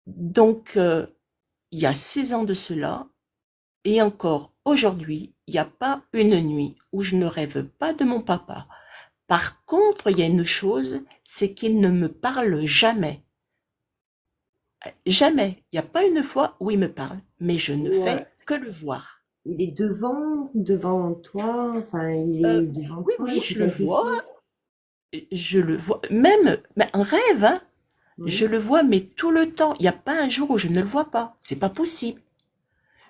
Donc, il y a 6 ans de cela, et encore aujourd'hui, il n'y a pas une nuit où je ne rêve pas de mon papa. Par contre, il y a une chose, c'est qu'il ne me parle jamais. Jamais. Il n'y a pas une fois où il me parle, mais je ne Et, fais que le voir. il est devant toi, enfin, il est devant Oui, toi, oui, il fait quelque chose. je le vois, même en rêve, hein, je Oui. le vois, mais tout le temps. Il n'y a pas un jour où je ne le vois pas. C'est pas possible.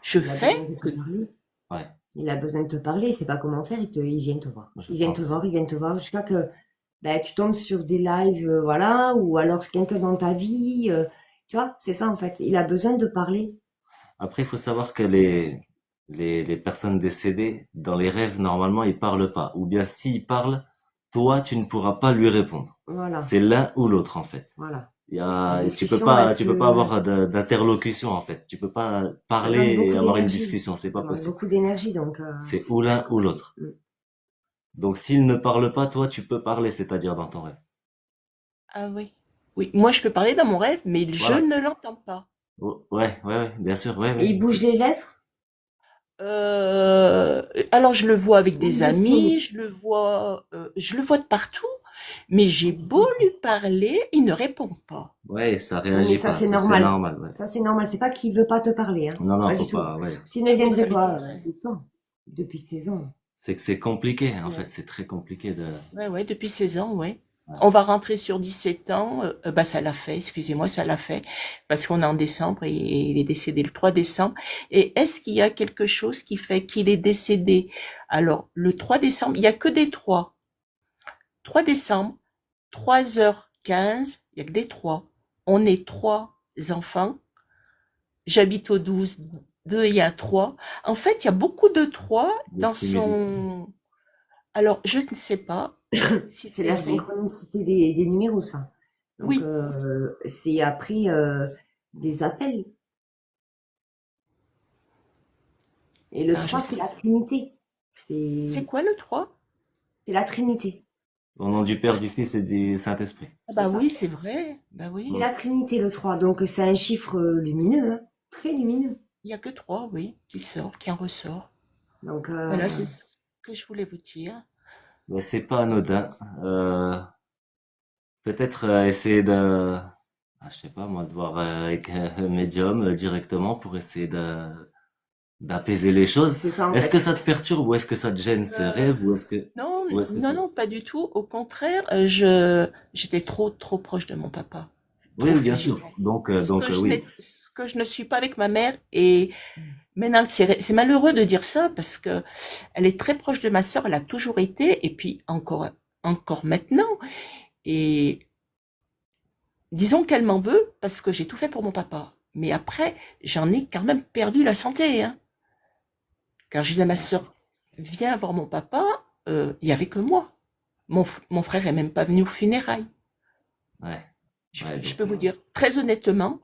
Je Il a fais besoin de te que parler. Ouais, Il a besoin de te parler, il sait pas comment faire, il vient te voir. je Il vient te pense. voir, il vient te voir, jusqu'à que ben, tu tombes sur des lives, voilà, ou alors c'est quelqu'un dans ta vie, tu vois, c'est ça en fait. Il a besoin de parler. Après, il faut savoir que les personnes décédées, dans les rêves, normalement, ils parlent pas. Ou bien s'ils parlent, toi, tu ne pourras pas lui répondre. Voilà, C'est l'un ou l'autre, en fait. voilà. Il y La a, discussion, elle tu peux pas se... avoir d'interlocution, en fait. Tu peux pas Ça parler demande et beaucoup avoir une d'énergie. discussion. C'est Ça pas demande possible. beaucoup d'énergie, donc... C'est ou l'un ou l'autre. Mm. Donc, s'il ne parle pas, toi, tu peux parler, c'est-à-dire dans ton rêve. ah oui. Oui, moi je peux parler dans mon rêve, mais je Voilà. ne l'entends pas. Oh, ouais, bien sûr, ouais, Et ouais. il bouge les lèvres Alors je le vois avec ou des il laisse tomber? amis, je le vois de partout, mais j'ai Ah, c'est beau ça. lui parler, il ne répond pas. Ouais, ça Mais réagit ça, pas. c'est C'est normal. normal, ouais. Ça, c'est normal. C'est pas qu'il veut pas te parler, hein. Non, Pas faut du tout. pas, ouais. Sinon, il Oui, ça viendrait lui pas dit. tout le temps. Depuis 16 ans. C'est que c'est compliqué, en Ouais. fait. C'est très compliqué de, Ouais, depuis 16 ans, ouais. ouais. On va rentrer sur 17 ans, bah ça l'a fait, excusez-moi, ça l'a fait, parce qu'on est en décembre et il est décédé le 3 décembre. Et est-ce qu'il y a quelque chose qui fait qu'il est décédé? Alors, le 3 décembre, il y a que des 3. 3 décembre, 3h15, il y a que des 3. On est 3 enfants. J'habite au 12, 2, il y a 3. En fait, il y a beaucoup de 3 Des dans similitudes. son... Alors, je ne sais pas si C'est la c'est vrai. synchronicité des numéros, ça. Donc, Oui. c'est après des appels. Et le Ah, je 3, c'est sais. la Trinité. C'est C'est quoi le 3? la Trinité. Au nom du Père, du Fils et du Saint-Esprit. Ah C'est bah ça. oui, c'est vrai. Bah C'est oui. la Trinité, le 3. Donc, c'est un chiffre lumineux, hein. Très lumineux. Il n'y a que 3, oui, qui en ressort. Donc, Voilà, c'est ce que je voulais vous dire. Mais c'est pas anodin. Peut-être essayer de, je sais pas moi, de voir avec un médium directement pour essayer d'apaiser les choses. c'est ça, en Est-ce fait. que ça te perturbe ou est-ce que ça te gêne ces rêves ou est-ce que, Non, ou est-ce que non, ça... non, pas du tout. Au contraire, j'étais trop proche de mon papa. Oui, Trop bien sûr. fusionnelle. Donc, oui. Ce que je ne suis pas avec ma mère. Et maintenant, c'est malheureux de dire ça parce que elle est très proche de ma sœur. Elle a toujours été, et puis encore maintenant. Et disons qu'elle m'en veut parce que j'ai tout fait pour mon papa. Mais après, j'en ai quand même perdu la santé, hein. Quand je disais à ma sœur, viens voir mon papa, il y avait que moi. Mon frère est même pas venu aux funérailles. Ouais. Je Donc, peux vous dire très honnêtement,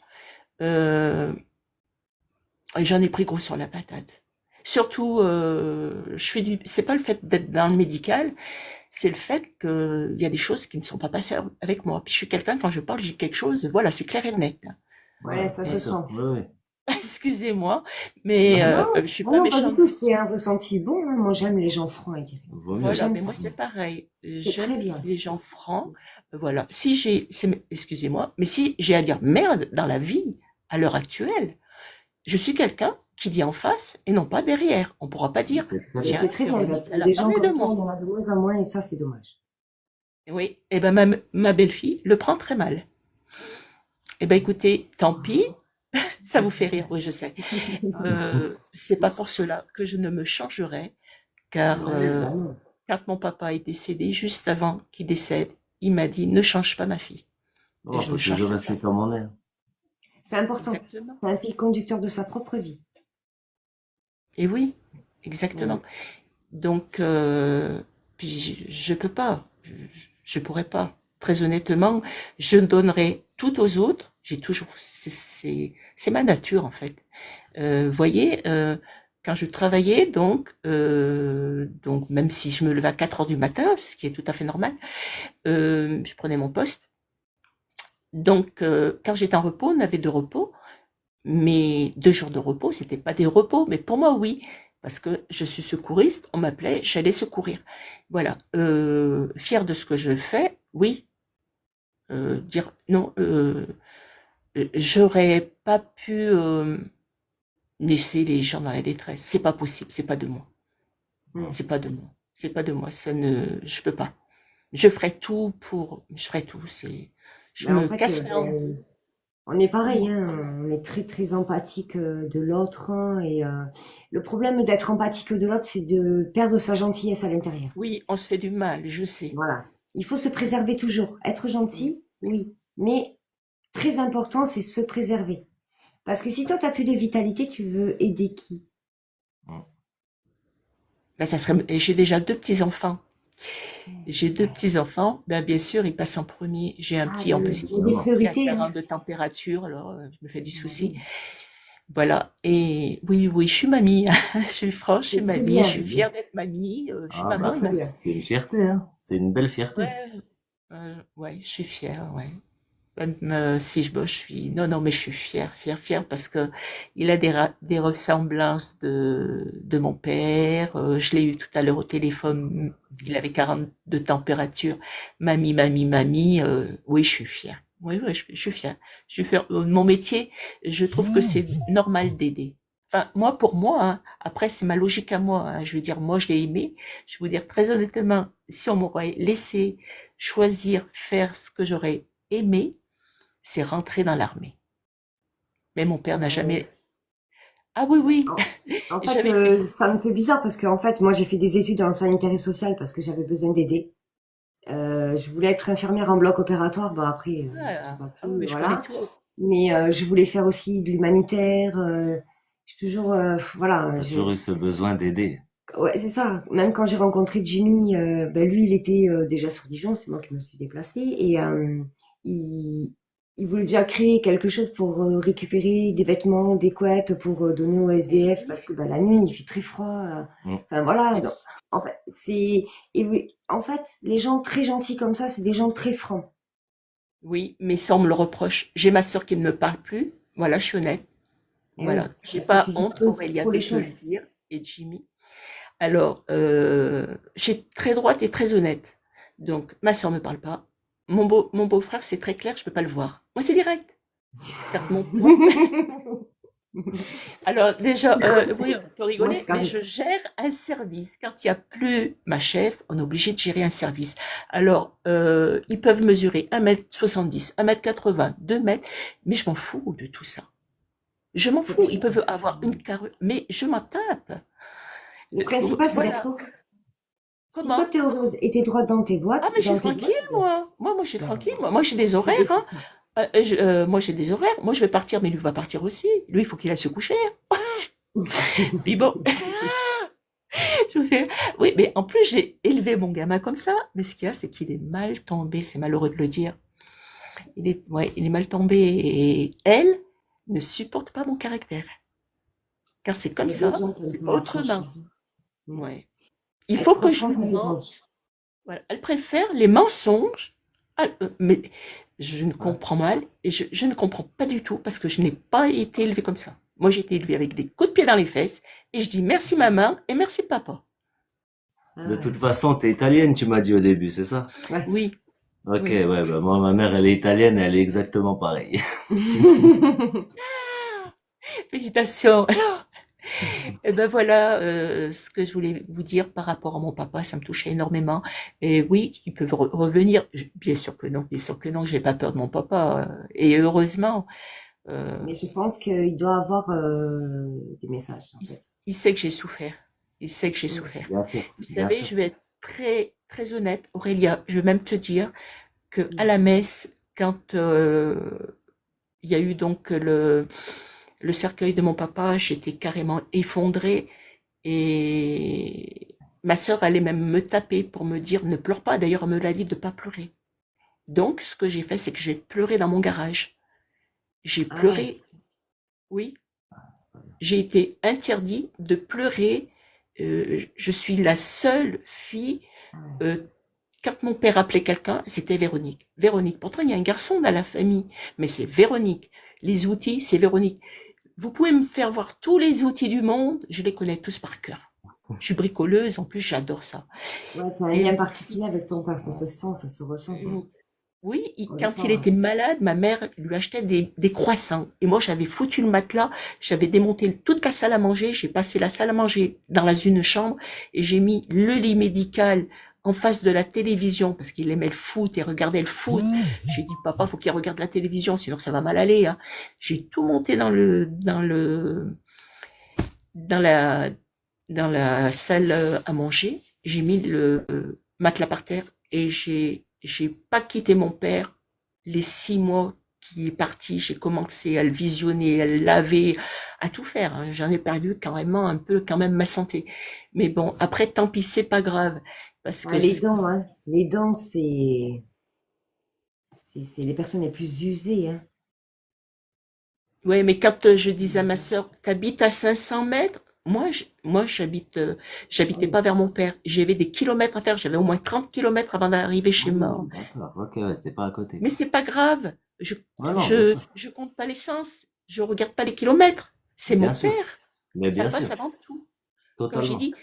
j'en ai pris gros sur la patate. Surtout, c'est pas le fait d'être dans le médical, c'est le fait qu'il y a des choses qui ne sont pas passées avec moi. Puis je suis quelqu'un, quand je parle, j'ai quelque chose, voilà, c'est clair et net. Ouais, ça se bien sent. sûr. Oui. Excusez-moi, mais Non, je suis non, pas non, pas du méchante. tout. C'est un ressenti bon, hein. Moi, j'aime les gens francs et directs. Vaut mieux. Voilà, J'aime mais ça. moi c'est pareil. C'est très J'aime bien. les gens francs. Voilà. Excusez-moi, mais si j'ai à dire merde dans la vie, à l'heure actuelle, je suis quelqu'un qui dit en face et non pas derrière. On ne pourra pas dire, C'est très Et bien. tiens, c'est très bien Véronique, parce que elle a des gens parlé de comme toi, il y moi. en a de moins en moins et ça, c'est dommage. Oui, et ben ma belle-fille le prend très mal. Eh ben écoutez, tant pis, ça vous fait rire, oui, je sais. C'est pas pour cela que je ne me changerai, car Bah non. quand mon papa est décédé, juste avant qu'il décède, il m'a dit ne change pas ma fille. Et Bon, je faut ne toujours changerai rester pas. comme on est. C'est important. Exactement. C'est un fil conducteur de sa propre vie. Et oui, Oui. exactement. Donc, puis je peux pas, je pourrais pas. Très honnêtement, je donnerai tout aux autres. J'ai toujours, c'est ma nature en fait. Voyez, quand je travaillais, donc même si je me levais à 4 heures du matin, ce qui est tout à fait normal, je prenais mon poste. Donc, quand j'étais en repos, on avait 2 repos, mais 2 jours de repos, c'était pas des repos, mais pour moi, oui, parce que je suis secouriste, on m'appelait, j'allais secourir. Voilà, fière de ce que je fais, oui, dire non, j'aurais pas pu laisser les gens dans la détresse. C'est pas possible, c'est pas de moi. Mm. C'est pas de moi. C'est pas de moi. Je peux pas. Je ferai tout. Je Mais en me fait, casserai en. on est pareil, hein, on est très très empathique de l'autre, hein, et le problème d'être empathique de l'autre, c'est de perdre sa gentillesse à l'intérieur. Oui, on se fait du mal, je sais. Voilà. Il faut se préserver toujours. Être gentil, oui, mais très important, c'est se préserver. Parce que si toi, tu n'as plus de vitalité, tu veux aider qui? Ben, et j'ai déjà 2 petits-enfants. J'ai 2 petits-enfants. Ben, bien sûr, ils passent en premier. J'ai un Ah, petit, en plus, il y a des qui a priorités, hein. 40 de température, alors je me fais du souci. Voilà. Et oui, je suis mamie. Je suis franche, je suis C'est très mamie. bien. Je suis fière d'être mamie. Je suis Ah maman. C'est bah, très bien. c'est une fierté, hein. C'est une belle fierté. Ouais, je suis fière, ouais. Même si je bosse, je suis. Non, mais je suis fière parce que il a des ressemblances de mon père. Je l'ai eu tout à l'heure au téléphone. Il avait 40 de température. Mamie. Oui, je suis fière. Oui, je suis fière. Je suis fière. Mon métier, je trouve que c'est normal d'aider. Enfin, moi, pour moi, hein, après, c'est ma logique à moi, hein. Je veux dire, moi, je l'ai aimé. Je vais vous dire très honnêtement, si on m'aurait laissé choisir faire ce que j'aurais aimé, c'est rentrer dans l'armée. Mais mon père n'a jamais. Ah oui, En fait, j'avais fait. ça me fait bizarre parce qu'en fait, moi, j'ai fait des études en sanitaire et social parce que j'avais besoin d'aider. Je voulais être infirmière en bloc opératoire. Bon, après, j'ai pas pu, Mais je voilà. connais tout. Mais je voulais faire aussi de l'humanitaire. J'ai toujours, voilà. T'as toujours eu ce besoin d'aider. Ouais, c'est ça. Même quand j'ai rencontré Jimmy, ben lui, il était déjà sur Dijon, c'est moi qui me suis déplacée, et il voulait déjà créer quelque chose pour récupérer des vêtements ou des couettes pour donner aux SDF parce que ben, la nuit, il fait très froid. Enfin voilà. Donc, en fait, en fait, les gens très gentils comme ça, c'est des gens très francs. Oui, mais ça, on me le reproche. J'ai ma sœur qui ne me parle plus. Voilà, je suis honnête. Et Voilà. oui, J'ai parce que pas tu dis honte, trop Aurélia, les de te le choses. dire, et Jimmy. Alors, j'ai très droite et très honnête. Donc, ma sœur me parle pas. Mon beau-frère, c'est très clair, je peux pas le voir. Moi, c'est direct. Alors, déjà, oui, on peut rigoler, c'est mais carré. je gère un service. Quand il n'y a plus ma chef, on est obligé de gérer un service. Alors, ils peuvent mesurer 1,70 m, 1,80 m, 2 mètres, mais je m'en fous de tout ça. Je m'en fous. Ils peuvent avoir une carrure, mais je m'en tape. Le principal, c'est Voilà. d'être heureux. Si Comment? toi, t'es heureuse et t'es droite dans tes boîtes, Ah, mais je suis dans tes tranquille, boîtes, moi. Moi, je suis ben, tranquille. Moi, j'ai des horaires, hein. Moi, j'ai des horaires. Moi, je vais partir, mais lui va partir aussi. Lui, il faut qu'il aille se coucher. Puis bon, je fais, oui, mais en plus, j'ai élevé mon gamin comme ça. Mais ce qu'il y a, c'est qu'il est mal tombé. C'est malheureux de le dire. Il est mal tombé. Et elle ne supporte pas mon caractère. Car c'est comme il y a ça. des gens qui C'est aiment pas la autrement. franchise. Ouais. Il faut Être que je franc, lui ça fait mal. mente. Voilà. Elle préfère les mensonges. Mais je ne comprends mal et je ne comprends pas du tout parce que je n'ai pas été élevée comme ça. Moi, j'ai été élevée avec des coups de pied dans les fesses et je dis merci maman et merci papa. De toute façon, t'es italienne, tu m'as dit au début, c'est ça? Oui. Ok, Oui. ouais, bah moi, ma mère, elle est italienne, elle est exactement pareille. Félicitations. Alors, et ben voilà ce que je voulais vous dire par rapport à mon papa, ça me touchait énormément. Et oui, qu'ils peuvent revenir. Bien sûr que non, j'ai pas peur de mon papa. Et heureusement, euh, Mais je pense qu'il doit avoir des messages, en il, fait. il sait que j'ai souffert. Il sait que j'ai Oui, souffert. Bien sûr, Vous bien savez, sûr. je vais être très très honnête, Aurélia. Je vais même te dire que à oui. la messe, quand il y a eu donc le cercueil de mon papa, j'étais carrément effondrée et ma sœur allait même me taper pour me dire ne pleure pas. D'ailleurs, elle me l'a dit de pas pleurer. Donc, ce que j'ai fait, c'est que j'ai pleuré dans mon garage. J'ai Ah ouais. pleuré, oui, j'ai été interdit de pleurer. Je suis la seule fille. Ah ouais. Quand mon père appelait quelqu'un, c'était Véronique. Véronique. Pourtant, il y a un garçon dans la famille, mais c'est Véronique. Les outils, c'est Véronique. Vous pouvez me faire voir tous les outils du monde, je les connais tous par cœur. Je suis bricoleuse, en plus, j'adore ça. Ouais, t'as un Et lien mon particulier fils, avec ton père, ça se sent, ça se ressent, quoi. oui, On le quand sent, il hein. était malade, ma mère lui achetait des croissants. Et moi, j'avais foutu le matelas, j'avais démonté toute la salle à manger, j'ai passé la salle à manger dans une chambre et j'ai mis le lit médical en face de la télévision parce qu'il aimait le foot et regardait le foot. J'ai dit, papa, faut qu'il regarde la télévision, sinon ça va mal aller, hein. J'ai tout monté dans la, dans la salle à manger. J'ai mis le matelas par terre et j'ai pas quitté mon père les 6 mois qui est parti. J'ai commencé à le visionner, à le laver, à tout faire, hein. J'en ai perdu carrément un peu quand même ma santé. Mais bon, après, tant pis, c'est pas grave. Parce Ah, que, les dents, hein. Les dents, c'est les personnes les plus usées, hein. ouais, mais quand je disais à ma sœur, t'habites à 500 mètres? Moi, j'habitais Oui. pas vers mon père. J'avais des kilomètres à faire. J'avais au moins 30 kilomètres avant d'arriver Ah chez moi. oui, d'accord, ok, ouais, c'était pas à côté, Mais quoi. c'est pas grave. Je, Ouais, non, bien je, sûr, je compte pas l'essence. Je regarde pas les kilomètres. C'est mon bien sûr, père. mais Ça bien passe sûr, avant tout. Comme j'ai totalement. dit,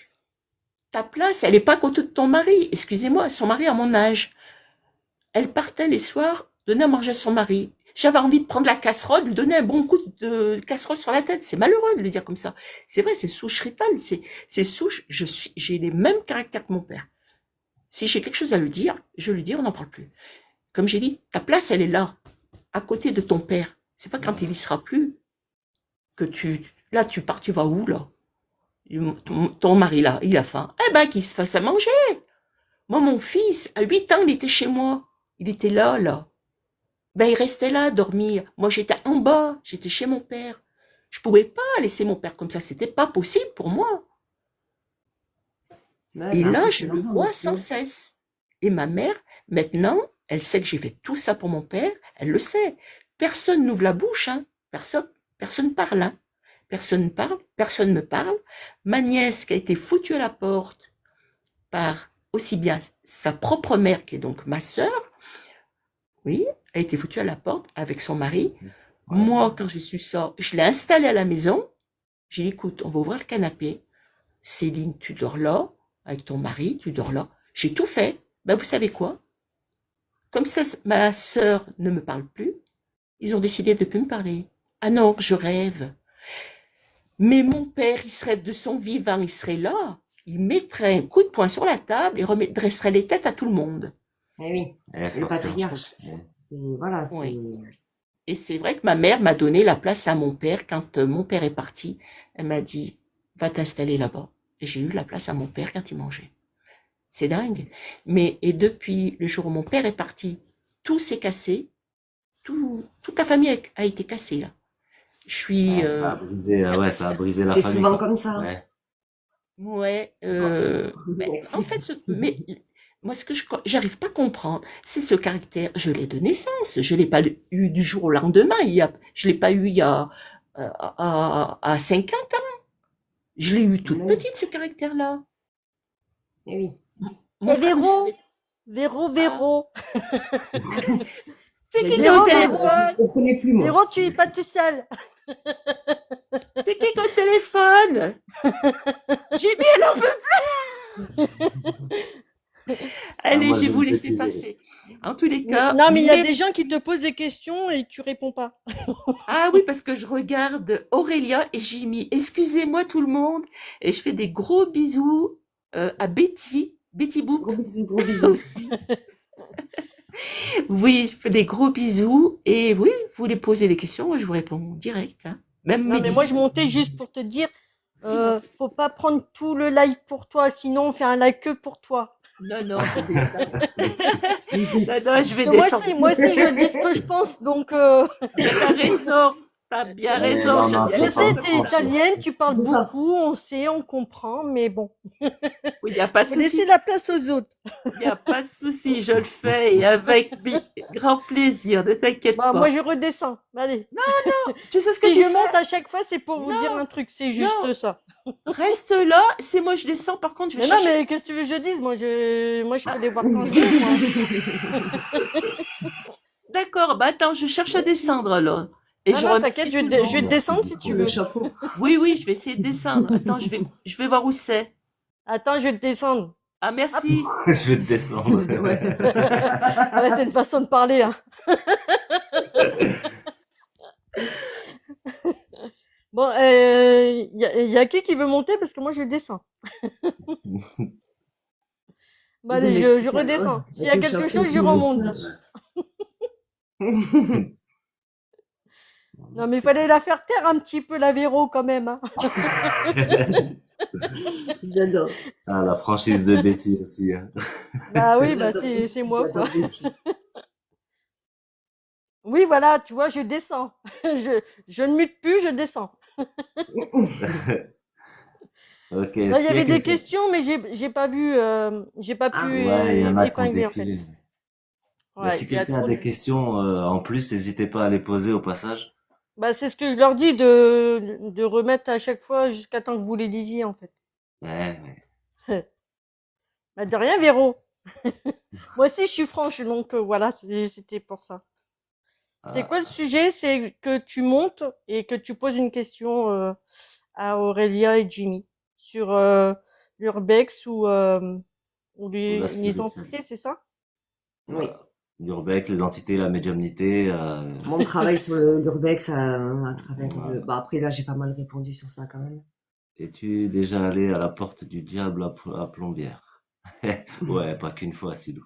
ta place, elle est pas à côté de ton mari. Excusez-moi, son mari a mon âge. Elle partait les soirs, donnait à manger à son mari. J'avais envie de prendre la casserole, lui donner un bon coup de casserole sur la tête. C'est malheureux de le dire comme ça. C'est vrai, c'est souche Rital, c'est souche. J'ai les mêmes caractères que mon père. Si j'ai quelque chose à lui dire, je lui dis, on n'en parle plus. Comme j'ai dit, ta place, elle est là, à côté de ton père. C'est pas quand il y sera plus que là, tu pars, tu vas où, là? Ton mari, là, il a faim. Eh ben, qu'il se fasse à manger. Moi, mon fils, à 8 ans, il était chez moi. Il était là, là. Ben, il restait là, à dormir. Moi, j'étais en bas, j'étais chez mon père. Je pouvais pas laisser mon père comme ça, c'était pas possible pour moi. Ouais, Et mais là, après, je c'est le normal vois aussi, sans hein. cesse. Et ma mère, maintenant, elle sait que j'ai fait tout ça pour mon père, elle le sait. Personne n'ouvre la bouche, hein. Personne parle, hein. Personne parle, personne me parle. Ma nièce qui a été foutue à la porte par aussi bien sa propre mère, qui est donc ma sœur, oui, a été foutue à la porte avec son mari. Ouais. Moi, quand j'ai su ça, je l'ai installée à la maison. J'ai dit, écoute, on va ouvrir le canapé. Céline, tu dors là, avec ton mari, tu dors là. J'ai tout fait. Ben, vous savez quoi? Comme ça, ma sœur ne me parle plus, ils ont décidé de ne plus me parler. Ah non, je rêve. Mais mon père, il serait de son vivant, il serait là. Il mettrait un coup de poing sur la table et redresserait les têtes à tout le monde. Eh oui, Eh, le forcément. patriarche. Ouais. Voilà, Oui. Et c'est vrai que ma mère m'a donné la place à mon père. Quand mon père est parti, elle m'a dit, va t'installer là-bas. Et j'ai eu la place à mon père quand il mangeait. C'est dingue. Et depuis le jour où mon père est parti, tout s'est cassé. Toute la famille a été cassée, là. Je suis, Ça a brisé la c'est famille, souvent quoi. comme ça. Ouais. ouais, Merci. Merci. en fait, moi, ce que j'arrive pas à comprendre, c'est ce caractère. Je l'ai de naissance. Je l'ai pas eu du jour au lendemain. Je l'ai pas eu il y a, à 50 ans. Je l'ai eu toute Oui. petite, ce caractère-là. Eh oui. Mon Et frère, Véro, c'est qui Véro, au Véro. téléphone? Je ne connais plus, moi. Véro, tu es pas tout seul. C'est qui au téléphone? Jimmy, elle en veut plus. Ah, Allez, moi, je vais je vous vais laisser essayer. passer. En tout tous les cas, Non, mais il y a des gens merci. qui te posent des questions et tu réponds pas. Ah oui, parce que je regarde Aurélia et Jimmy. Excusez-moi tout le monde. Et je fais des gros bisous à Betty. Betty Boop Gros bisous. aussi. Oui, je fais des gros bisous. Et oui, vous voulez poser des questions, moi je vous réponds direct, hein. Même Non, mais moi, Mehdi. je montais juste pour te dire, Dis-moi. faut pas prendre tout le live pour toi, sinon on fait un live que pour toi. Non, non, je descends. Vite. Non, non, je vais Parce que descendre. moi aussi, je dis ce que je pense, donc Mais t'as raison. T'as bien raison. Non, Je non, viens je faut de pas sais, me t'es comprendre. franchir. italienne, tu parles C'est ça. beaucoup, on sait, on comprend, mais bon, Oui, il n'y a pas de faut laisser souci. la place aux autres. Il n'y a pas de souci. Je le fais et avec grand plaisir. Ne t'inquiète Bah, moi, pas. je redescends. Allez, Tu sais ce que si tu je fais? monte à chaque fois, c'est pour vous dire Non, un truc, c'est juste non. ça. Reste là. C'est moi, je descends. Par contre, je vais Mais non, chercher. mais qu'est-ce que tu veux que je dise? Moi, je peux les voir quand je veux, moi. D'accord. Bah attends, je cherche à descendre alors. Et Non, je non, remercie t'inquiète, tout le monde. je vais te Merci descendre si beaucoup. tu Le veux. chapeau. Oui, oui, je vais essayer de descendre. Attends, je vais voir où c'est. Attends, je vais te descendre. Ah, Hop. merci. Je vais te descendre. Ouais. Ah ouais, c'est une façon de parler, hein. Bon, y a qui veut monter? Parce que moi, je descends. Bon, Des allez, je Mexicains, redescends. ouais. S'il y a Avec le quelque chapeau, chose, je c'est remonte. Non, mais il fallait la faire taire un petit peu, la Véro, quand même, hein. J'adore. Ah, la franchise de Betty aussi, hein. Bah oui, bah J'adore c'est Betty, moi, quoi. j'adore Betty. Oui, voilà, tu vois, je descends. Je ne mute plus, je descends. Ok, Là, est-ce il y qu'il y a avait des quelqu'un? questions, mais j'ai pas vu, j'ai pas Ah, pu Ouais, il y en a qui ont épingler, en fait. défilé. Bah, Ouais, si il y a quelqu'un a trop des de... questions en plus, n'hésitez pas à les poser au passage. Bah, c'est ce que je leur dis de remettre à chaque fois jusqu'à temps que vous les lisiez, en fait. Ouais, ouais. Bah, de rien, Véro. Moi aussi, je suis franche, donc voilà, c'était pour ça. C'est quoi le Ah, sujet? C'est que tu montes et que tu poses une question à Aurélia et Jimmy sur l'urbex ou ou la les spirituelle. entités, c'est ça? Oui. L'urbex, les entités, la médiumnité. Mon travail sur l'urbex à travers Voilà. Bah après là j'ai pas mal répondu sur ça quand même. Es-tu déjà allé à la porte du diable à Plombières? Ouais, pas qu'une fois, Silou.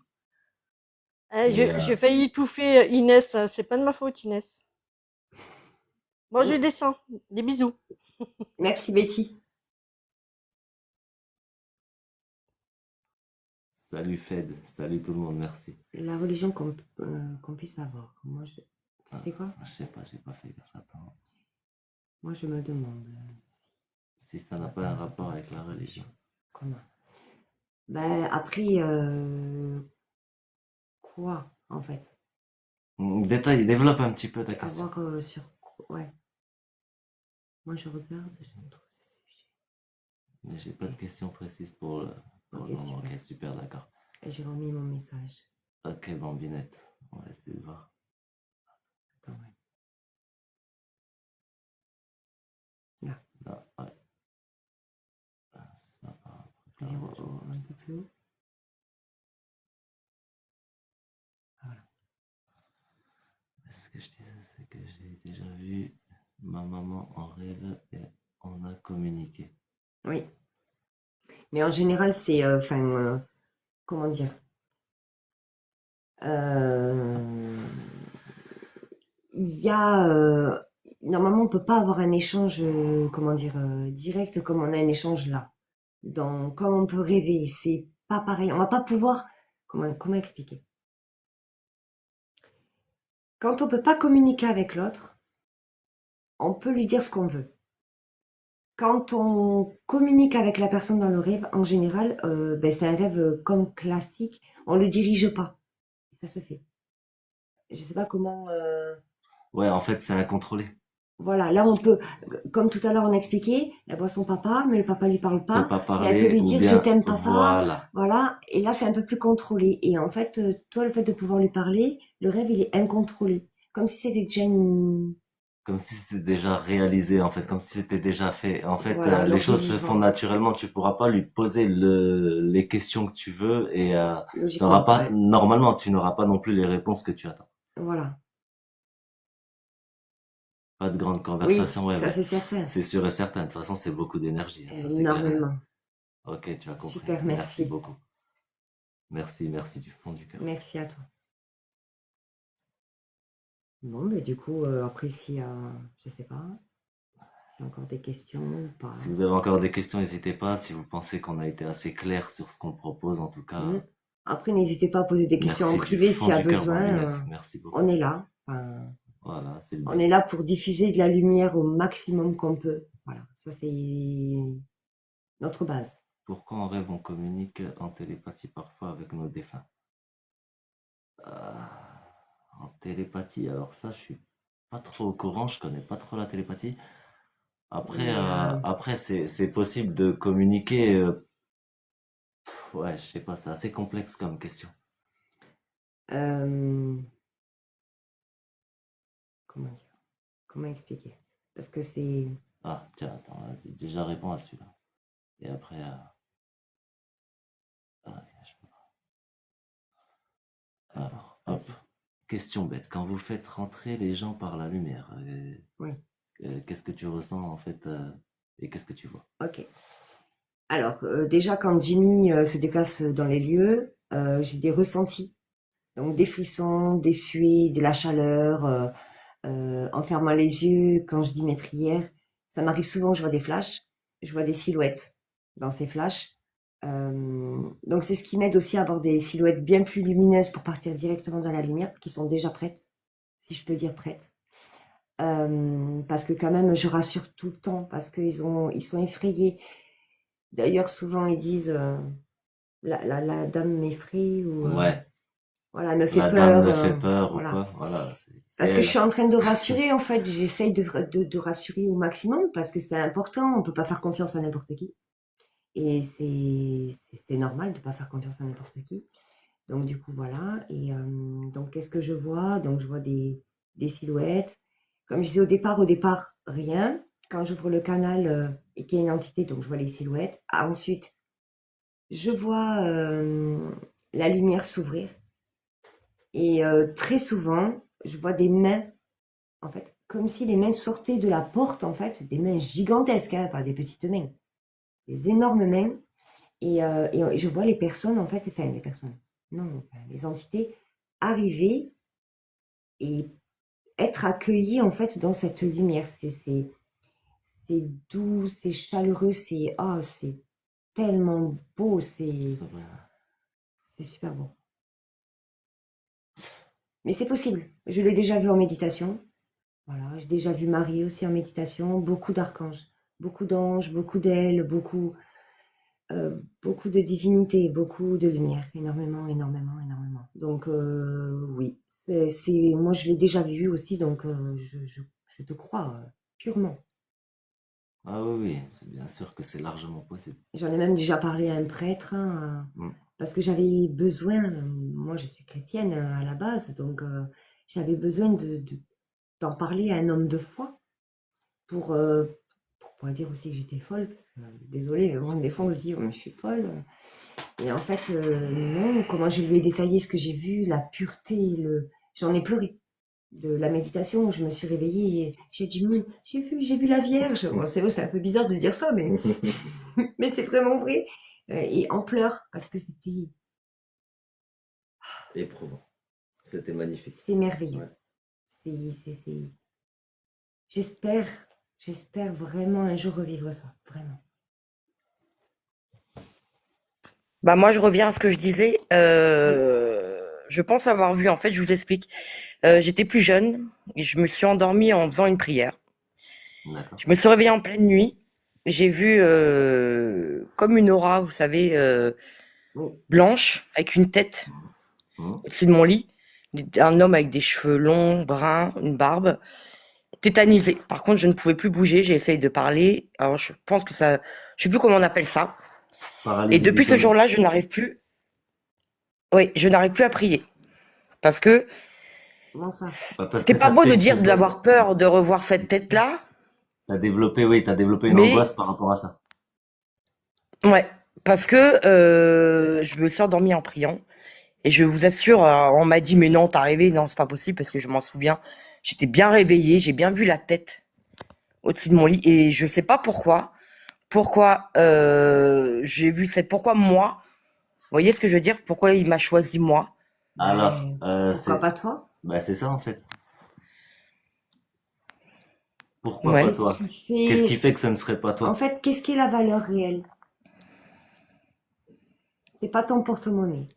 Eh, Mais j'ai failli étouffer Inès, c'est pas de ma faute, Inès. Bon, je descends. Des bisous. Merci Betty. salut Fed, salut tout le monde, merci. La religion qu'on puisse avoir. Moi je... Ah, C'était quoi? je sais pas, j'ai pas fait gaffe. Attends. Moi je me demande Si ça n'a pas un rapport avec la religion. qu'on a. Ben après quoi en fait? Détail, développe un petit peu ta question. Avoir sur ouais. Moi je regarde, je me trouve ce sujet. Mais j'ai pas de questions précises pour le Ok, moment. super. Ok, super, d'accord. Et j'ai remis mon message. Ok, bambinette. On va essayer de voir. Attends, ouais. Là. Là, ouais. Ah, ça va. La Zéro, religion, un peu plus haut. Voilà. Ce que je disais, c'est que j'ai déjà vu ma maman en rêve et on a communiqué. Oui. Mais en général, c'est, enfin, comment dire, il y a, normalement, on peut pas avoir un échange, comment dire, direct comme on a un échange là. Donc, comme on peut rêver, c'est pas pareil. On va pas pouvoir, comment expliquer? Quand on peut pas communiquer avec l'autre, on peut lui dire ce qu'on veut. Quand on communique avec la personne dans le rêve, en général, ben, c'est un rêve comme classique, on le dirige pas. Ça se fait. Je sais pas comment. Ouais, en fait, c'est incontrôlé. Voilà, là on peut, comme tout à l'heure on a expliqué, elle voit son papa, mais le papa lui parle On peut pas, pas mais elle peut parler lui ou dire je bien, t'aime papa, voilà. voilà, et là c'est un peu plus contrôlé. Et en fait, toi le fait de pouvoir lui parler, le rêve il est incontrôlé, comme si c'était déjà comme si c'était déjà réalisé, en fait, comme si c'était déjà fait. En fait, Voilà, les donc il est choses se font vivant. naturellement. Tu pourras pas lui poser les questions que tu veux et Logiquement, ouais. normalement, tu n'auras pas non plus les réponses que tu attends. Voilà. Pas de grande Oui, conversation, ouais, ça mais c'est certain. c'est sûr et certain. De toute façon, c'est beaucoup d'énergie, hein, ça c'est clair. Énormément. Ok, tu as compris. Super, Merci merci. beaucoup. Merci, merci du fond du cœur. Merci à toi. Bon, mais du coup, après, je sais pas, s'il y a encore des questions ou pas. Si vous avez encore des questions, n'hésitez pas. Si vous pensez qu'on a été assez clair sur ce qu'on propose, en tout cas, Après, n'hésitez pas à poser des questions en merci du privé fond s'il y a du cœur, besoin. Barbinef. Merci beaucoup. On est là. Enfin, Voilà, c'est le on but. est là pour diffuser de la lumière au maximum qu'on peut. Voilà, ça c'est notre base. Pourquoi en rêve on communique en télépathie parfois avec nos défunts? En télépathie, alors ça, je suis pas trop au courant, je connais pas trop la télépathie. Après, Mais, après c'est possible de communiquer. Ouais, je sais pas, c'est assez complexe comme question. Comment dire? Comment expliquer? Parce que c'est... Ah, tiens, attends, vas-y, déjà réponds à celui-là. Et après, je peux pas. Attends, Alors, hop. vas-y. Question bête. Quand vous faites rentrer les gens par la lumière, Oui. qu'est-ce que tu ressens en fait et qu'est-ce que tu vois? Ok. Alors, déjà, quand Jimmy se déplace dans les lieux, j'ai des ressentis. Donc, des frissons, des suées, de la chaleur, en fermant les yeux, quand je dis mes prières. Ça m'arrive souvent que je vois des flashs, je vois des silhouettes dans ces flashs. Donc, c'est ce qui m'aide aussi à avoir des silhouettes bien plus lumineuses pour partir directement dans la lumière, qui sont déjà prêtes, si je peux dire prêtes. Parce que quand même, je rassure tout le temps, parce qu'ils sont effrayés. D'ailleurs, souvent, ils disent la dame m'effraie ou Ouais, voilà, elle me fait la dame peur. me fait peur ou Voilà. quoi? Voilà, c'est Parce que elle. je suis en train de rassurer, en fait. J'essaye de rassurer au maximum parce que c'est important. On peut pas faire confiance à n'importe qui. Et c'est normal de pas faire confiance à n'importe qui. Donc, du coup, voilà. Et donc, qu'est-ce que je vois? Donc, je vois des silhouettes. Comme je disais au départ, rien. Quand j'ouvre le canal et qu'il y a une entité, donc je vois les silhouettes. Ah, ensuite, je vois la lumière s'ouvrir. Et très souvent, je vois des mains, en fait, comme si les mains sortaient de la porte, en fait, des mains gigantesques, hein, pas des petites mains, des énormes mains. Et je vois les personnes, en fait, enfin, les personnes, non, enfin, les entités arriver et être accueillies, en fait, dans cette lumière. C'est doux, c'est chaleureux, c'est tellement beau, C'est vrai. c'est super beau. Mais c'est possible. Je l'ai déjà vu en méditation. Voilà, j'ai déjà vu Marie aussi en méditation. Beaucoup d'archanges, beaucoup d'anges, beaucoup d'ailes, beaucoup de divinité, beaucoup de lumière. Énormément, énormément, énormément. Donc, oui, moi je l'ai déjà vu aussi, donc je te crois purement. Ah oui, oui, c'est bien sûr que c'est largement possible. J'en ai même déjà parlé à un prêtre, hein, parce que j'avais besoin, moi je suis chrétienne à la base, donc j'avais besoin d'en parler à un homme de foi pour pouvoir dire aussi que j'étais folle, parce que désolée, mais bon, des fois on se dit, oh, mais je suis folle. Et en fait, non, comment je lui ai détaillé ce que j'ai vu, la pureté, j'en ai pleuré. De la méditation, où je me suis réveillée et j'ai dit, mais j'ai vu la Vierge. Bon, c'est vrai, c'est un peu bizarre de dire ça, mais, mais c'est vraiment vrai. Et en pleurs, parce que c'était Éprouvant. C'était magnifique. c'est merveilleux. Ouais. J'espère vraiment un jour revivre ça, vraiment. Bah moi je reviens à ce que je disais. Je pense avoir vu, en fait, je vous explique. J'étais plus jeune et je me suis endormie en faisant une prière. D'accord. Je me suis réveillée en pleine nuit. J'ai vu comme une aura, vous savez, blanche, avec une tête au-dessus de mon lit. Un homme avec des cheveux longs, bruns, une barbe, tétanisé. Par contre, je ne pouvais plus bouger. J'ai essayé de parler. Alors, je pense que ça, je sais plus comment on appelle ça. Paralysie Et depuis du ce sommeil. jour-là, je n'arrive plus. Oui, je n'arrive plus à prier parce que Comment ça? Bah, parce C'est que pas ça te beau fait de une dire crise d'avoir peur de revoir cette tête-là, oui, t'as développé une mais angoisse par rapport à ça. ouais, parce que je me suis endormie en priant. Et je vous assure, on m'a dit, mais non, t'as rêvé. Non, c'est pas possible parce que je m'en souviens. J'étais bien réveillée, j'ai bien vu la tête au-dessus de mon lit et je sais pas pourquoi. Pourquoi j'ai vu cette. Pourquoi moi? Vous voyez ce que je veux dire? Pourquoi il m'a choisi moi? Alors, Ben, pourquoi pas toi? bah, c'est ça en fait. Pourquoi pas Ouais. Qu'est-ce toi? qui Qu'est-ce qui fait... fait que ça ne serait pas En toi? fait, qu'est-ce qui est la valeur réelle? C'est pas ton porte-monnaie,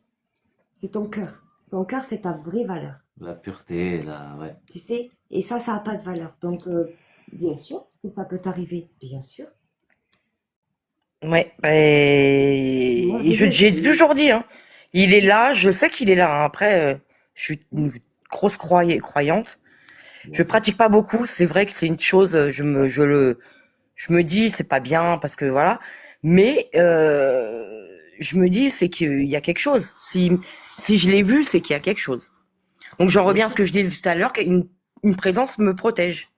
c'est ton cœur. Ton cœur, c'est ta vraie valeur, La pureté, ouais. tu sais? Et ça n'a pas de valeur. Donc, bien sûr que ça peut t'arriver, bien sûr. Ouais. Moi, Et déjà, j'ai toujours dit, hein. Il est là, je sais qu'il est là, hein. Après, je suis une grosse croyante. Bien Je sûr. pratique pas beaucoup. C'est vrai que c'est une chose, je me dis, c'est pas bien parce que voilà. Mais je me dis, c'est qu'il y a quelque chose. Si je l'ai vu, c'est qu'il y a quelque chose. Donc j'en bien reviens à ce sûr, que je disais tout à l'heure, une présence me protège.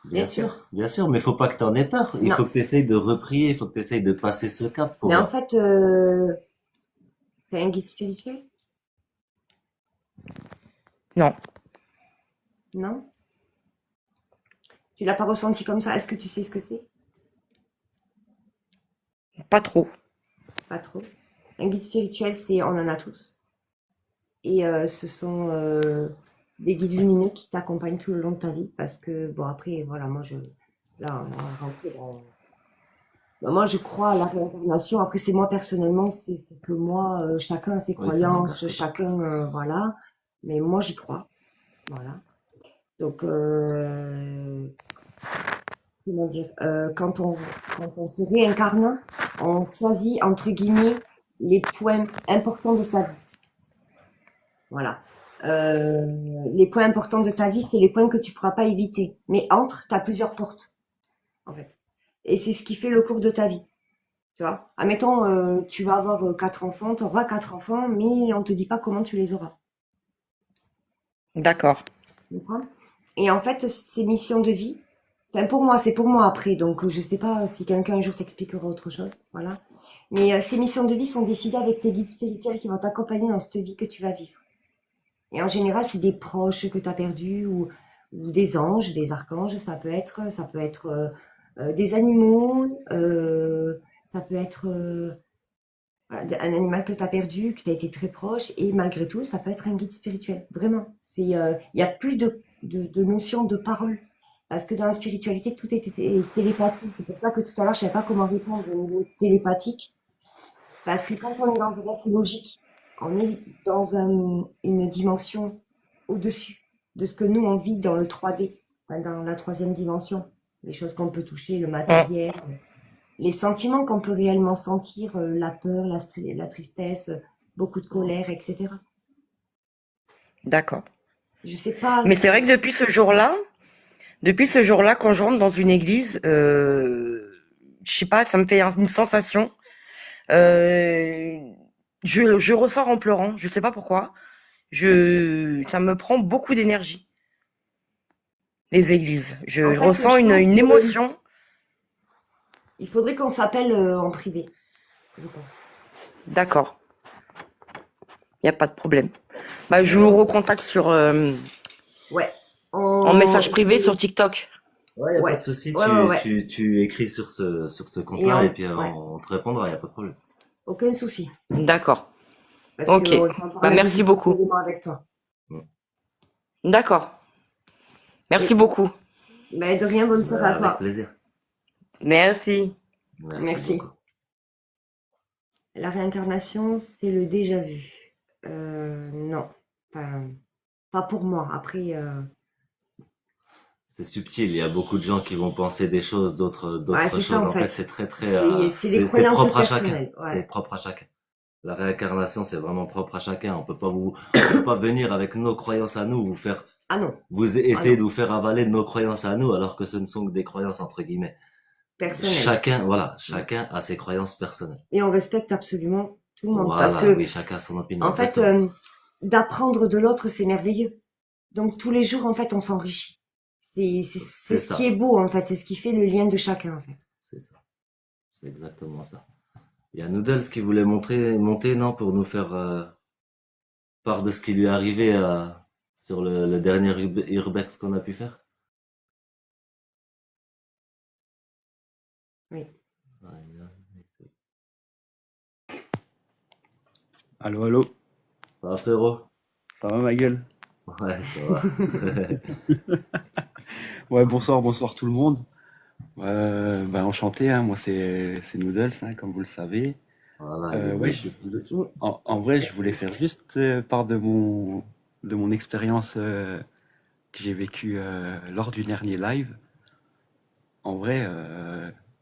bien sûr. Bien sûr, mais faut pas que t'en aies peur. Il Non. faut que tu essayes de reprier, il faut que tu essayes de passer ce cap Mais pour. en fait, c'est un guide spirituel? Non, Non? Tu l'as pas ressenti comme ça? Est-ce que tu sais ce que c'est? pas trop. Pas trop. Un guide spirituel, on en a tous. Et ce sont des guides lumineux qui t'accompagnent tout le long de ta vie. Parce que, bon, après, voilà, là, on va rentrer dans... Ben, moi, je crois à la réincarnation. Après, c'est moi personnellement, c'est que moi, chacun a ses Oui, ça n'engage croyances, que toi. chacun, voilà. Mais moi, j'y crois. Voilà. Donc, comment dire, quand on se réincarne, on choisit, entre guillemets, les points importants de sa vie. Voilà. Les points importants de ta vie, c'est les points que tu pourras pas éviter. Mais entre, tu as plusieurs portes, en fait. Et c'est ce qui fait le cours de ta vie. Tu vois? Admettons, tu vas avoir 4 enfants, tu auras 4 enfants, mais on te dit pas comment tu les auras. D'accord. Tu comprends? Et en fait, ces missions de vie, enfin pour moi, c'est pour moi après, donc je sais pas si quelqu'un un jour t'expliquera autre chose, voilà. Mais ces missions de vie sont décidées avec tes guides spirituels qui vont t'accompagner dans cette vie que tu vas vivre. Et en général, c'est des proches que tu as perdus ou des anges, des archanges, ça peut être des animaux, ça peut être voilà, un animal que tu as perdu, que tu as été très proche, et malgré tout, ça peut être un guide spirituel. Vraiment. Il y a plus de notion de parole. Parce que dans la spiritualité, tout est télépathique. C'est pour ça que tout à l'heure, je ne savais pas comment répondre au niveau télépathique. Parce que quand on est dans un effet logique, on est dans une dimension au-dessus de ce que nous, on vit dans le 3D, enfin, dans la troisième dimension. Les choses qu'on peut toucher, le matériel, les sentiments qu'on peut réellement sentir, la peur, la tristesse, beaucoup de colère, etc. D'accord. Je sais pas Mais c'est vrai si... que depuis ce jour-là, quand je rentre dans une église, je sais pas, ça me fait une sensation. Euh, je ressors en pleurant, je sais pas pourquoi. Ça me prend beaucoup d'énergie, les églises. En Je fait, ressens je pense une que émotion. il faudrait qu'on s'appelle en privé. Je pense. D'accord, il n'y a pas de problème. Bah, je vous recontacte Ouais. en message privé sur TikTok. Ouais, y a Ouais. pas de souci, Ouais. tu écris sur ce Et compte-là et puis ouais. on te répondra, y a pas de problème. Aucun souci. D'accord. Parce Ok. que il faut en Bah, parler merci beaucoup. éléments avec toi. D'accord. Merci Et, beaucoup. ben, de rien, bonne soirée à Avec toi. plaisir. Merci. Merci. beaucoup. La réincarnation, c'est le déjà vu. Non. Enfin, pas pour moi. Après, C'est subtil, il y a beaucoup de gens qui vont penser des choses, d'autres ouais, c'est choses. ça en En fait, fait. c'est très C'est des c'est croyances propre à chacun. personnelles. C'est Ouais. propre à chacun. La réincarnation, c'est vraiment propre à chacun. On peut pas venir avec nos croyances à nous, Ah non, vous essayer de vous faire avaler nos croyances à nous, alors que ce ne sont que des croyances entre guillemets. personnel. Chacun a ses croyances personnelles. Et on respecte absolument tout le monde. Parce Voilà, que, oui, chacun a son opinion. en fait, Exactement. d'apprendre de l'autre, c'est merveilleux. Donc tous les jours, en fait, on s'enrichit. C'est C'est ce qui ça, est beau, en fait. C'est ce qui fait le lien de chacun, en fait. c'est ça, c'est exactement ça. Il y a Noodles qui voulait monter, non, pour nous faire part de ce qui lui est arrivé sur le dernier Urbex qu'on a pu faire. Oui. Ouais, Allô, allô, ça va, frérot? ça va ma gueule? Ouais, ça va. Ouais, bonsoir, bonsoir tout le monde. Enchanté, hein, moi c'est Noodles, hein, comme vous le savez. Voilà, il est Ouais, bleu. en vrai, je voulais faire juste part de mon expérience que j'ai vécue lors du dernier live. En vrai,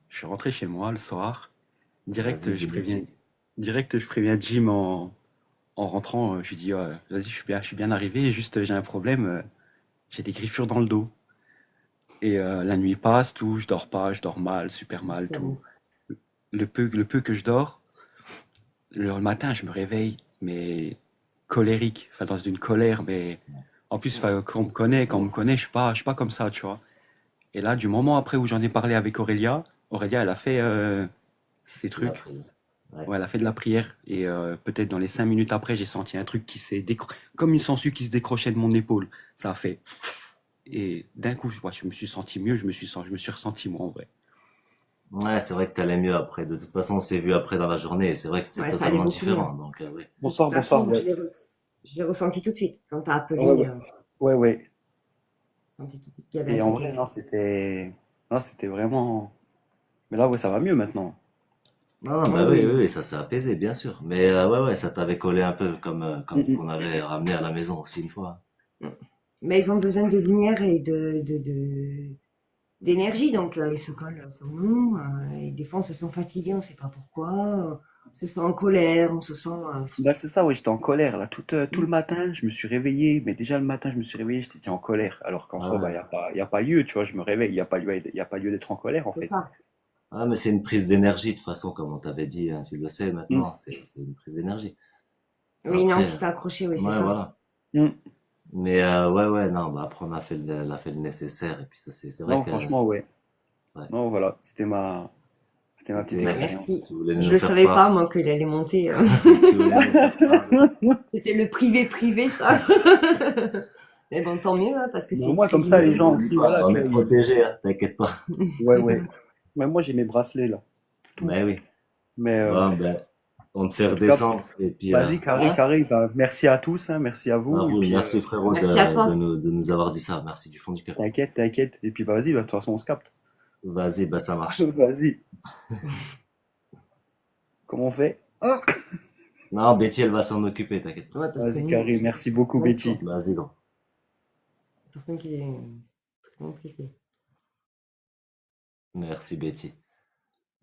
je suis rentré chez moi le soir. Vas-y, Direct, dis-nous tout. je préviens Jim en rentrant. Je lui dis, vas-y, je suis bien arrivé. Juste, j'ai un problème. J'ai des griffures dans le dos. Et la nuit passe, tout. Je dors pas, je dors mal, super mal, tout. Le peu que je dors, le matin, je me réveille, mais colérique. Enfin, dans une colère, mais en plus, enfin, quand on me connaît, je suis pas comme ça, tu vois. Et là, du moment après où j'en ai parlé avec Aurélia, elle a fait ces La trucs. prière. Ouais. Ouais, elle a fait de la prière et peut-être dans les 5 minutes après, j'ai senti un truc qui s'est comme une sangsue qui se décrochait de mon épaule. Ça a fait et d'un coup, ouais, je me suis senti mieux, je me suis ressenti moi en vrai. Ouais, c'est vrai que t'allais mieux après. De toute façon, on s'est vu après dans la journée et c'est vrai que c'était Ouais, ça allait totalement beaucoup mieux. différent. Donc, oui. De toute Bonsoir, bonsoir. façon, Ouais, je l'ai ressenti tout de suite. Quand t'as appelé, ouais, ouais, ouais, ouais. j'ai senti tout de suite qu'il y avait un Et en truc. vrai, non, c'était vraiment. Mais là, ouais, ça va mieux maintenant. Non, Oh bah oui, oui, oui. oui, ça s'est apaisé, bien sûr. Mais ouais, ouais, ça t'avait collé un peu comme ce Mm, qu'on avait ramené à la maison aussi une fois. Mais ils ont besoin de lumière et d'énergie, donc ils se collent sur nous. Et des fois, on se sent fatigué, on sait pas pourquoi. On se sent en colère, on se sent. Bah, c'est ça, ouais, j'étais en colère là. Tout le matin, je me suis réveillé, mais déjà le matin, je me suis réveillé, j'étais en colère. Alors qu'en soi, bah, Ouais. y a pas lieu, tu vois, je me réveille, y a pas lieu d'être en colère en C'est fait. ça. Ah, mais c'est une prise d'énergie de toute façon, comme on t'avait dit, hein, tu le sais Mm, maintenant, c'est une prise d'énergie. Oui, non, Après, tu t'es accroché, oui, c'est ouais, ça. voilà. mm. Mais ouais, ouais, non, bah après elle a fait le nécessaire et puis ça c'est vrai Non, que franchement, ouais. ouais, Non, voilà, c'était ma petite Bah, c'était, expérience. merci. tu voulais Je nous le faire savais pas, part, moi, qu'il allait monter. tu voulais nous faire part C'était le privé, ça. Mais bon, tant mieux, hein, parce que Mais c'est au moins, comme ça, les gens N'oublie aussi, pas, voilà, on tu est vois, protégé, hein, t'inquiète pas. ouais, ouais. Même moi, j'ai mes bracelets là, tout. Mais oui. Mais Bon, ben, on te fait en tout cas, redescendre et puis vas-y, hein, carré, bah, merci à tous, hein, merci à ça vous. Et roule. puis, Merci frérot Merci à toi. de nous avoir dit ça. Merci du fond du cœur. t'inquiète, t'inquiète. Et puis, bah, vas-y, bah, de toute façon, on se capte. Vas-y, bah ça marche. Vas-y. Comment on fait? Ah, Non, Betty, elle va s'en occuper, t'inquiète pas. Ouais, parce que vas-y, nous, carré. Merci beaucoup, ouais, toi, Betty. Vas-y, donc. personne qui est très compliqué. Merci Betty.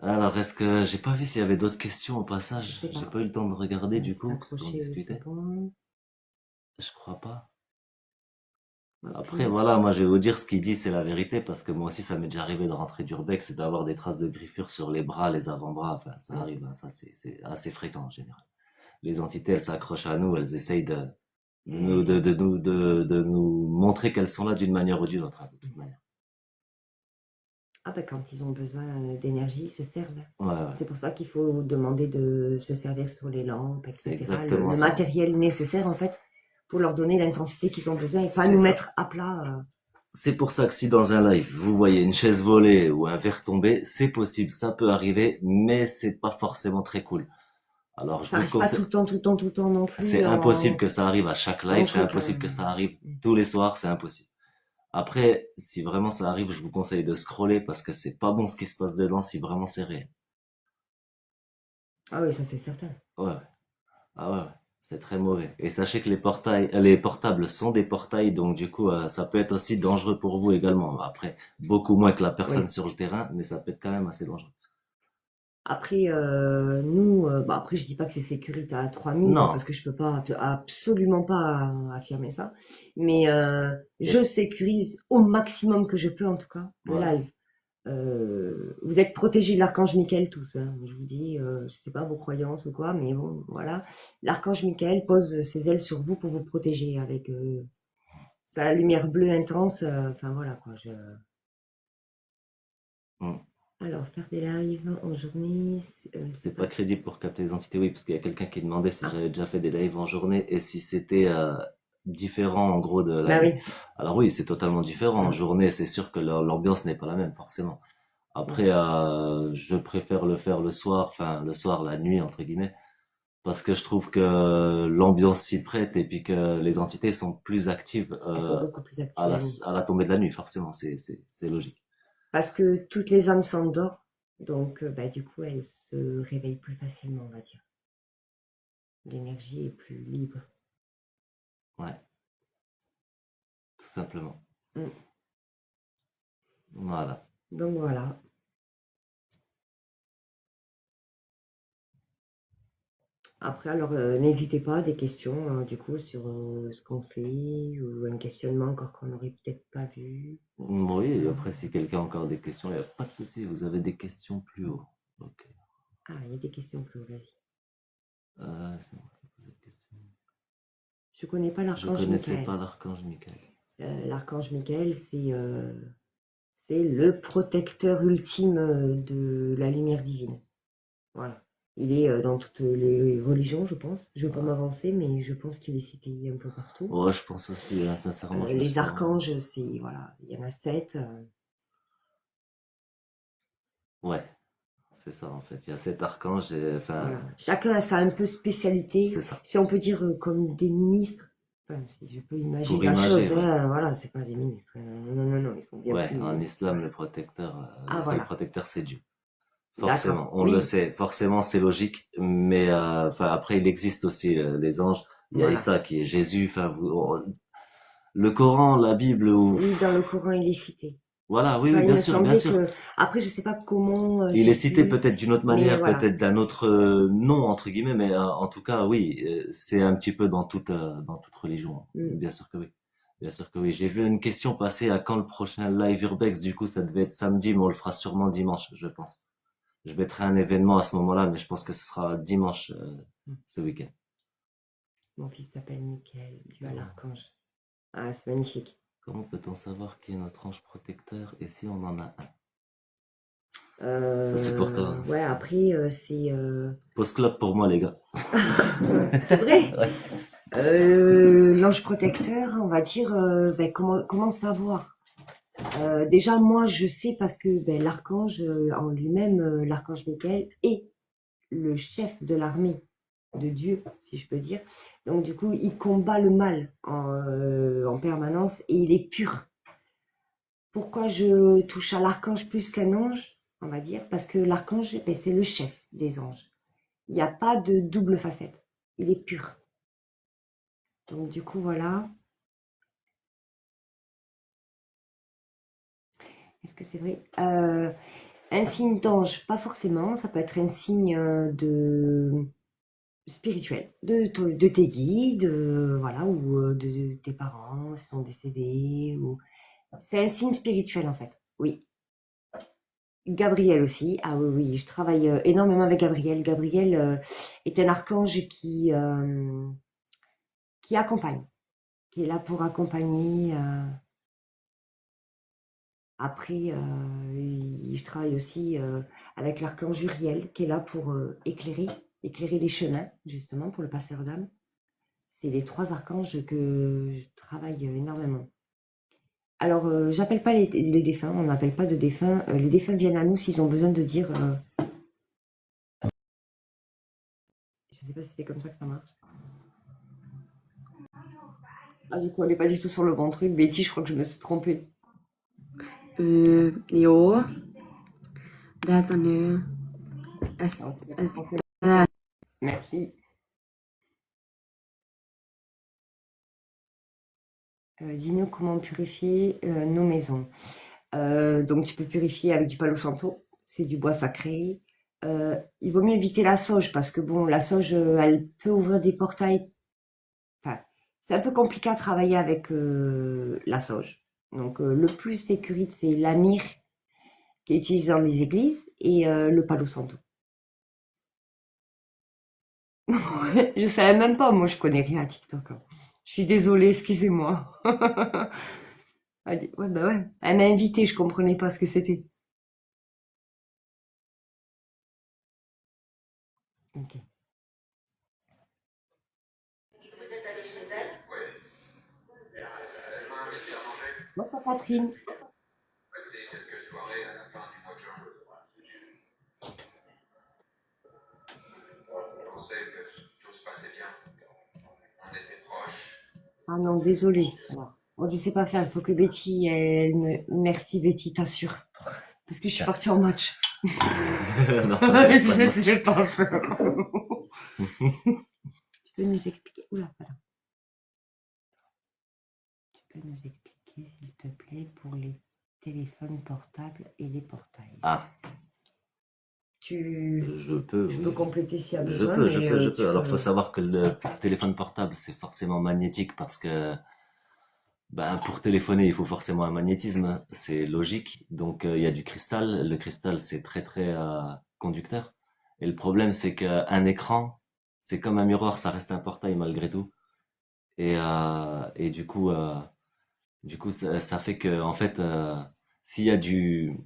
Alors, est-ce que j'ai pas vu s'il y avait d'autres questions au Je passage? sais J'ai pas. pas eu le temps de regarder du C'est coup, parce qu'on accroché, oui, c'est discutait. bon. Je crois pas. Après, Après, voilà, moi je vais vous dire ce qu'il dit, c'est la vérité, parce que moi aussi ça m'est déjà arrivé de rentrer d'urbex et d'avoir des traces de griffures sur les bras, les avant-bras. Enfin, ça arrive, hein, ça c'est assez fréquent en général. Les entités, elles s'accrochent à nous, elles essayent de nous montrer qu'elles sont là d'une manière ou d'une autre, hein, de toute manière. Ah bah quand ils ont besoin d'énergie, ils se servent. Ouais, ouais, C'est pour ça qu'il faut demander de se servir sur les lampes, c'est etc. exactement Le ça. matériel nécessaire en fait pour leur donner l'intensité qu'ils ont besoin et pas C'est nous ça. mettre à plat. C'est pour ça que si dans un live, vous voyez une chaise volée ou un verre tombé, c'est possible, ça peut arriver, mais c'est pas forcément très cool. Alors, je Ça vous arrive pas conseille, tout le temps, tout le temps, tout le temps non c'est plus. impossible que ça arrive à chaque Ton live, c'est truc. impossible que ça arrive tous les soirs, c'est impossible. Après, si vraiment ça arrive, je vous conseille de scroller parce que c'est pas bon ce qui se passe dedans si vraiment c'est réel. Ah oui, ça c'est certain. Ouais, ouais. Ah ouais, ouais. C'est très mauvais. Et sachez que les portables sont des portails, donc du coup, ça peut être aussi dangereux pour vous également. Après, beaucoup moins que la personne Oui. sur le terrain, mais ça peut être quand même assez dangereux. Après, nous, bah après, je dis pas que c'est sécurité à 3000 Non. parce que je peux pas, absolument pas affirmer ça. Mais je sécurise au maximum que je peux, en tout cas, le Voilà. live. Vous êtes protégés de l'archange Michael tous, hein. Je vous dis, je sais pas vos croyances ou quoi, mais bon, voilà. L'archange Michael pose ses ailes sur vous pour vous protéger avec Ça a la lumière bleue intense, enfin voilà quoi. Hmm. Alors, faire des lives en journée, C'est pas crédible pour capter les entités, oui, parce qu'il y a quelqu'un qui demandait si Ah. j'avais déjà fait des lives en journée et si c'était différent en gros de la Bah nuit. oui. Alors oui, c'est totalement différent. En Mm. journée, c'est sûr que l'ambiance n'est pas la même, forcément. Après, je préfère le faire le soir, enfin le soir, la nuit, entre guillemets, parce que je trouve que l'ambiance s'y prête et puis que les entités sont plus actives Elles sont beaucoup plus actives à la nuit. à la tombée de la nuit, forcément, c'est logique. Parce que toutes les âmes s'endorment, donc bah, du coup, elles se réveillent plus facilement, on va dire. L'énergie est plus libre. Ouais, tout simplement. Mm. Voilà. Donc voilà. Après, alors, n'hésitez pas, des questions, du coup, sur ce qu'on fait, ou un questionnement encore qu'on n'aurait peut-être pas vu. Je sais Oui, et pas. après, si quelqu'un a encore des questions, il n'y a pas de souci, vous avez des questions plus haut. Ok. Ah, il y a des questions plus haut, vas-y. C'est moi qui pose cette question. Je connais pas Je l'archange connaissais Michael. pas l'archange Michael. L'archange Michael, c'est le protecteur ultime de la lumière divine. Voilà. Il est dans toutes les religions, je pense. Je ne vais pas m'avancer, mais je pense qu'il est cité un peu partout. Ouais, je pense aussi, hein, sincèrement, je me Les suis pas- archanges, c'est voilà, il y en a 7. Ouais, c'est ça en fait. Il y a 7 archanges et enfin, Voilà. Chacun a sa un peu spécialité. c'est ça. Si on peut dire comme des ministres. Enfin, si je peux imaginer Pour la imager, chose, ouais. hein, voilà, c'est pas des ministres. Non, ils sont bien Ouais, plus. en islam, le protecteur, Ah, le seul voilà. protecteur, c'est Dieu. D'accord. Forcément, on Oui. le sait, forcément c'est logique, mais enfin après il existe aussi les anges. Il y a Voilà. Issa qui est Jésus. Enfin, le Coran, la Bible, ou Oui, dans le Coran, il est cité. voilà, Tu vois, oui, il bien me sûr, bien semblait sûr. que. Après, je sais pas comment Il c'est est cité dit, peut-être d'une autre mais manière, voilà. peut-être d'un autre nom entre guillemets, mais en tout cas, oui, c'est un petit peu dans dans toute religion. Bien sûr que oui. Bien sûr que oui. J'ai vu une question passer à quand le prochain live Urbex. Du coup, ça devait être samedi, mais on le fera sûrement dimanche, je pense. Je mettrai un événement à ce moment-là, mais je pense que ce sera dimanche ce week-end. Mon fils s'appelle Michael, Dieu à l'archange. Ah, c'est magnifique. Comment peut-on savoir qui est notre ange protecteur et si on en a un? Ça, c'est pour toi. Hein. Ouais, après, c'est. Post-club pour moi, les gars. C'est vrai. Ouais. L'ange protecteur, on va dire, ben, comment savoir? Déjà, moi, je sais parce que ben, l'archange en lui-même, l'archange Michael, est le chef de l'armée de Dieu, si je peux dire. Donc, du coup, il combat le mal en permanence et il est pur. Pourquoi je touche à l'archange plus qu'un ange, on va dire? Parce que l'archange, ben, c'est le chef des anges. Il n'y a pas de double facette. Il est pur. Donc, du coup, voilà. Est-ce que c'est vrai? Un signe d'ange, pas forcément. Ça peut être un signe de spirituel, de tes guides, voilà, ou de tes parents qui sont décédés. C'est un signe spirituel, en fait. Oui. Gabriel aussi. Ah oui, oui, je travaille énormément avec Gabriel. Gabriel est un archange qui accompagne, qui est là pour accompagner. Après, je travaille aussi avec l'archange Uriel, qui est là pour éclairer les chemins, justement, pour le passeur d'âme. C'est les 3 archanges que je travaille énormément. Alors, j'appelle pas les défunts, on n'appelle pas de défunts. Les défunts viennent à nous s'ils ont besoin de dire. Je sais pas si c'est comme ça que ça marche. Ah, du coup, on n'est pas du tout sur le bon truc. Betty, je crois que je me suis trompée. Jo, det är så nu. Merci. Dis-nous comment purifier nos maisons. Donc, tu peux purifier avec du palo santo, c'est du bois sacré. Il vaut mieux éviter la sauge parce que, bon, la sauge, elle peut ouvrir des portails. Enfin, c'est un peu compliqué à travailler avec la sauge. Donc, le plus sécurite, c'est la myrrhe qui est utilisée dans les églises et le palo santo. Je savais même pas, moi, je connais rien à TikTok. Hein. Je suis désolée, excusez-moi. Ouais, bah ouais. Elle m'a invitée, je comprenais pas ce que c'était. Ok. Bonsoir Catherine. Ah non, désolée. Alors, on ne sait pas faire, il faut que Betty, elle me... Merci Betty, t'assures. Parce que je suis partie en match. Non, pas de Je match. sais pas faire. Tu peux nous expliquer? Oula, attends. Tu peux nous expliquer, s'il te plaît, pour les téléphones portables et les portails. Ah, Je peux, peux oui. compléter s'il y a Je besoin, peux, je mais peux, je tu peux. Alors, faut peux. savoir que le téléphone portable, c'est forcément magnétique parce que, ben, pour téléphoner, il faut forcément un magnétisme. C'est logique. Donc, il y a du cristal. Le cristal, c'est très, très conducteur. Et le problème, c'est qu'un écran, c'est comme un miroir, ça reste un portail malgré tout. Et du coup, ça fait que, en fait, s'il y a du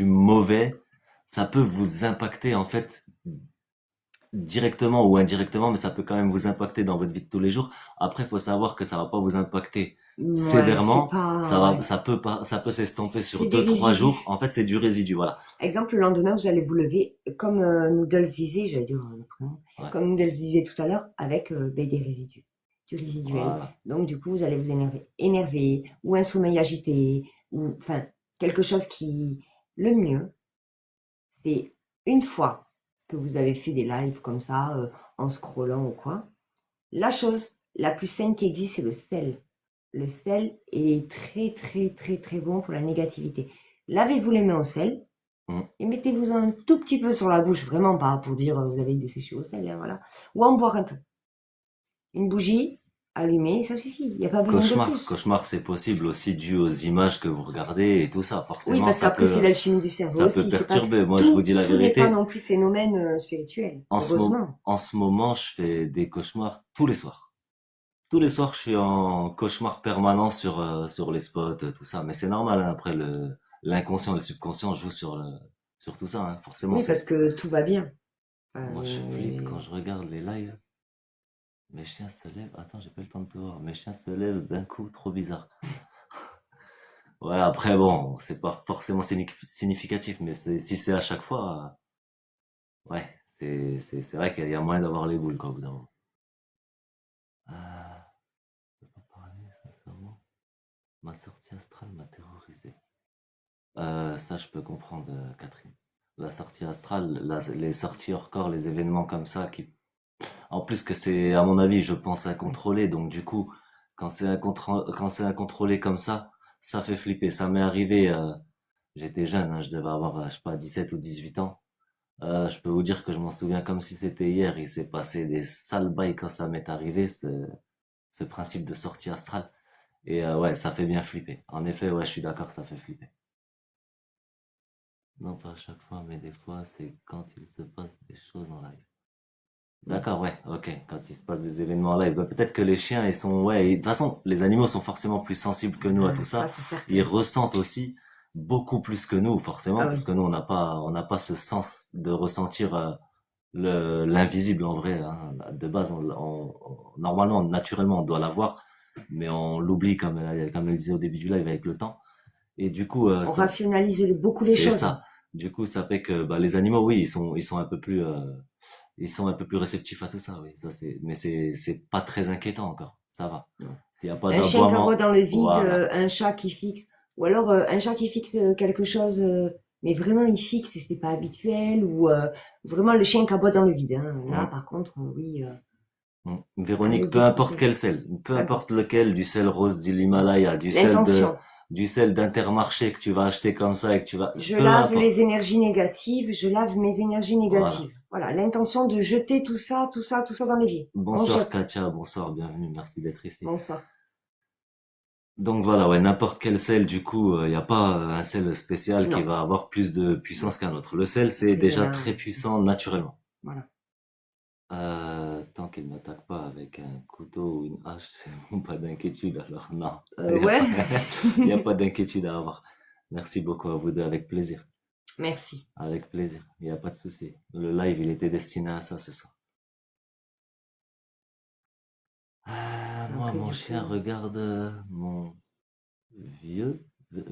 mauvais, ça peut vous impacter, en fait, directement ou indirectement, mais ça peut quand même vous impacter dans votre vie de tous les jours. Après, il faut savoir que ça va pas vous impacter Ouais, c'est sévèrement. pas. Ouais. Ça peut s'estomper sur C'est des 2, 3 jours. résidus. En fait, c'est du résidu, voilà. Exemple, le lendemain, vous allez vous lever, comme Noodles disait, j'allais dire le prénom, Ouais. comme Noodles disait tout à l'heure, avec ben, des résidus, du résiduel. Voilà. Donc, du coup, vous allez vous énerver, ou un sommeil agité, ou enfin, quelque chose qui. Le mieux, c'est une fois que vous avez fait des lives comme ça, en scrollant ou quoi, la chose la plus saine qui existe, c'est le sel. Le sel est très, très, très, très bon pour la négativité. Lavez-vous les mains au sel Mm. et mettez-vous un tout petit peu sur la bouche, vraiment pas pour dire vous avez desséché au sel, hein, voilà. Ou en boire un peu. Une bougie allumée, ça suffit. Il n'y a pas besoin de plus. Cauchemar, c'est possible aussi dû aux images que vous regardez et tout ça. Oui, Forcément, parce qu'après, c'est l'alchimie du cerveau ça peut aussi. C'est pas perturber. Moi, je vous dis la tout n'est pas vérité. non plus phénomène spirituel, En heureusement. ce moment, je fais des cauchemars tous les soirs. Tous les soirs, je suis en cauchemar permanent sur les spots, tout ça. Mais c'est normal, hein. Après, l'inconscient et le subconscient jouent sur tout ça, hein. Forcément, Oui, parce que tout va bien. moi, je flippe quand je regarde les lives. Mes chiens se lèvent. Attends, j'ai pas eu le temps de te voir. Mes chiens se lèvent d'un coup, trop bizarre. Ouais, après, bon, c'est pas forcément significatif, mais si c'est à chaque fois, ouais, c'est vrai qu'il y a moyen d'avoir les boules, quoi, au bout d'un moment. Je peux pas parler, sincèrement. Ma sortie astrale m'a terrorisé. Ça, je peux comprendre, Catherine. La sortie astrale, les sorties hors corps, les événements comme ça, en plus que c'est, à mon avis, je pense incontrôlé, donc du coup, quand c'est incontrôlé comme ça fait flipper. Ça m'est arrivé, j'étais jeune, hein, je devais avoir, je sais pas, 17 ou 18 ans. Je peux vous dire que je m'en souviens comme si c'était hier. Il s'est passé des sales bails quand ça m'est arrivé, ce principe de sortie astrale. Et ouais, ça fait bien flipper. En effet, ouais, je suis d'accord, ça fait flipper. Non, pas à chaque fois, mais des fois, c'est quand il se passe des choses en live. D'accord, ouais, ok. Quand il se passe des événements en live, bah, peut-être que les chiens, ils sont, ouais, de toute façon, les animaux sont forcément plus sensibles que nous à tout Ça, ça. c'est certain. Ils ressentent aussi beaucoup plus que nous, forcément, Ah parce oui. que nous, on n'a pas ce sens de ressentir l'invisible en vrai, hein. De base, normalement, naturellement, on doit l'avoir, mais on l'oublie comme elle disait au début du live avec le temps. Et du coup, On rationalise beaucoup les c'est choses. ça. Du coup, ça fait que bah, les animaux, oui, ils sont un peu plus, ils sont un peu plus réceptifs à tout ça, oui. Ça mais c'est pas très inquiétant encore. Ça va. Non. S'il y a pas Un chien qui d'aboiement, aboie dans le vide, voilà. un chat qui fixe, ou alors un chat qui fixe quelque chose, mais vraiment il fixe et c'est pas habituel, ou vraiment le chien qui aboie dans le vide, hein. Là, Mm. par contre, oui, Véronique, avec peu du importe conseil. quel sel, peu Peu importe importe. lequel, du sel rose de l'Himalaya, L'intention. du sel d'Intermarché que tu vas acheter comme ça et que tu vas, Je peu lave importe. les énergies négatives, je lave mes énergies Voilà. négatives. Voilà, l'intention de jeter tout ça dans l'évier. On Bonsoir jette. Katia, bonsoir, bienvenue, merci d'être ici. Bonsoir. Donc voilà, ouais, n'importe quel sel, du coup, il n'y a pas un sel spécial qui Non. va avoir plus de puissance qu'un autre. Le sel, c'est Après, il y en déjà a. très puissant naturellement. Voilà. Tant qu'il ne m'attaque pas avec un couteau ou une hache, pas d'inquiétude, alors non. Ouais, Il n'y a pas d'inquiétude à avoir. Merci beaucoup à vous deux, avec plaisir. merci. Avec plaisir, il n'y a pas de souci. Le live, il était destiné à ça ce soir. Moi, Donc, mon du chien coup, regarde mon vieux...